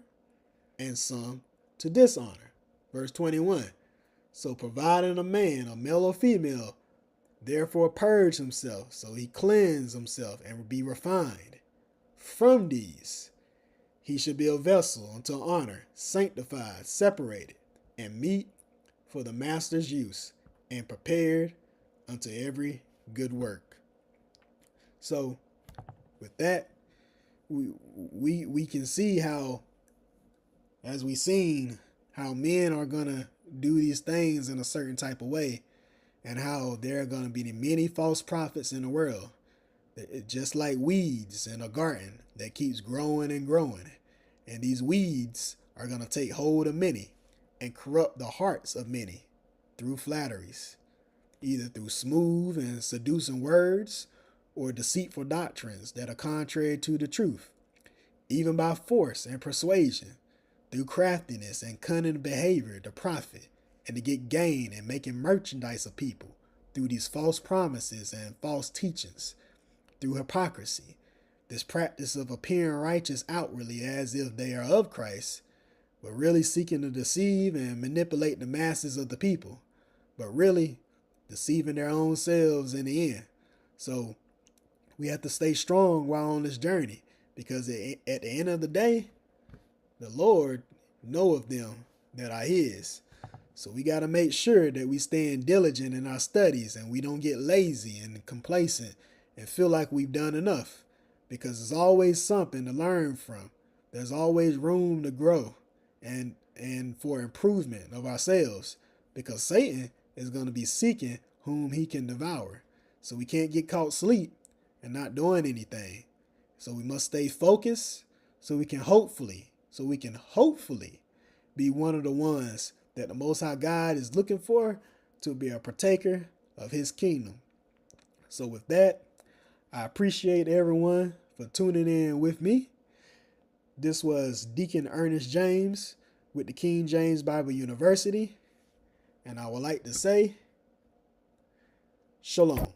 and some to dishonor. Verse 21. So providing a man, a male or female, therefore purge himself, so he cleanse himself and be refined. From these he should be a vessel unto honor, sanctified, separated, and meet for the master's use, and prepared unto every good work. So with that, we can see how, as we seen, how men are gonna do these things in a certain type of way, and how there are gonna be many false prophets in the world, just like weeds in a garden that keeps growing and growing. And these weeds are gonna take hold of many and corrupt the hearts of many through flatteries, either through smooth and seducing words or deceitful doctrines that are contrary to the truth, even by force and persuasion, through craftiness and cunning behavior to profit and to get gain and making merchandise of people through these false promises and false teachings, through hypocrisy, this practice of appearing righteous outwardly as if they are of Christ, but really seeking to deceive and manipulate the masses of the people, but really deceiving their own selves in the end. So we have to stay strong while on this journey, because at the end of the day, the Lord knoweth them that are his. So we got to make sure that we stand diligent in our studies and we don't get lazy and complacent and feel like we've done enough, because there's always something to learn from. There's always room to grow and for improvement of ourselves, because Satan is going to be seeking whom he can devour. So we can't get caught asleep and not doing anything. So we must stay focused so we can hopefully be one of the ones that the Most High God is looking for to be a partaker of his kingdom. So with that, I appreciate everyone for tuning in with me. This was Deacon Ernest James with the King James Bible University. And I would like to say, Shalom.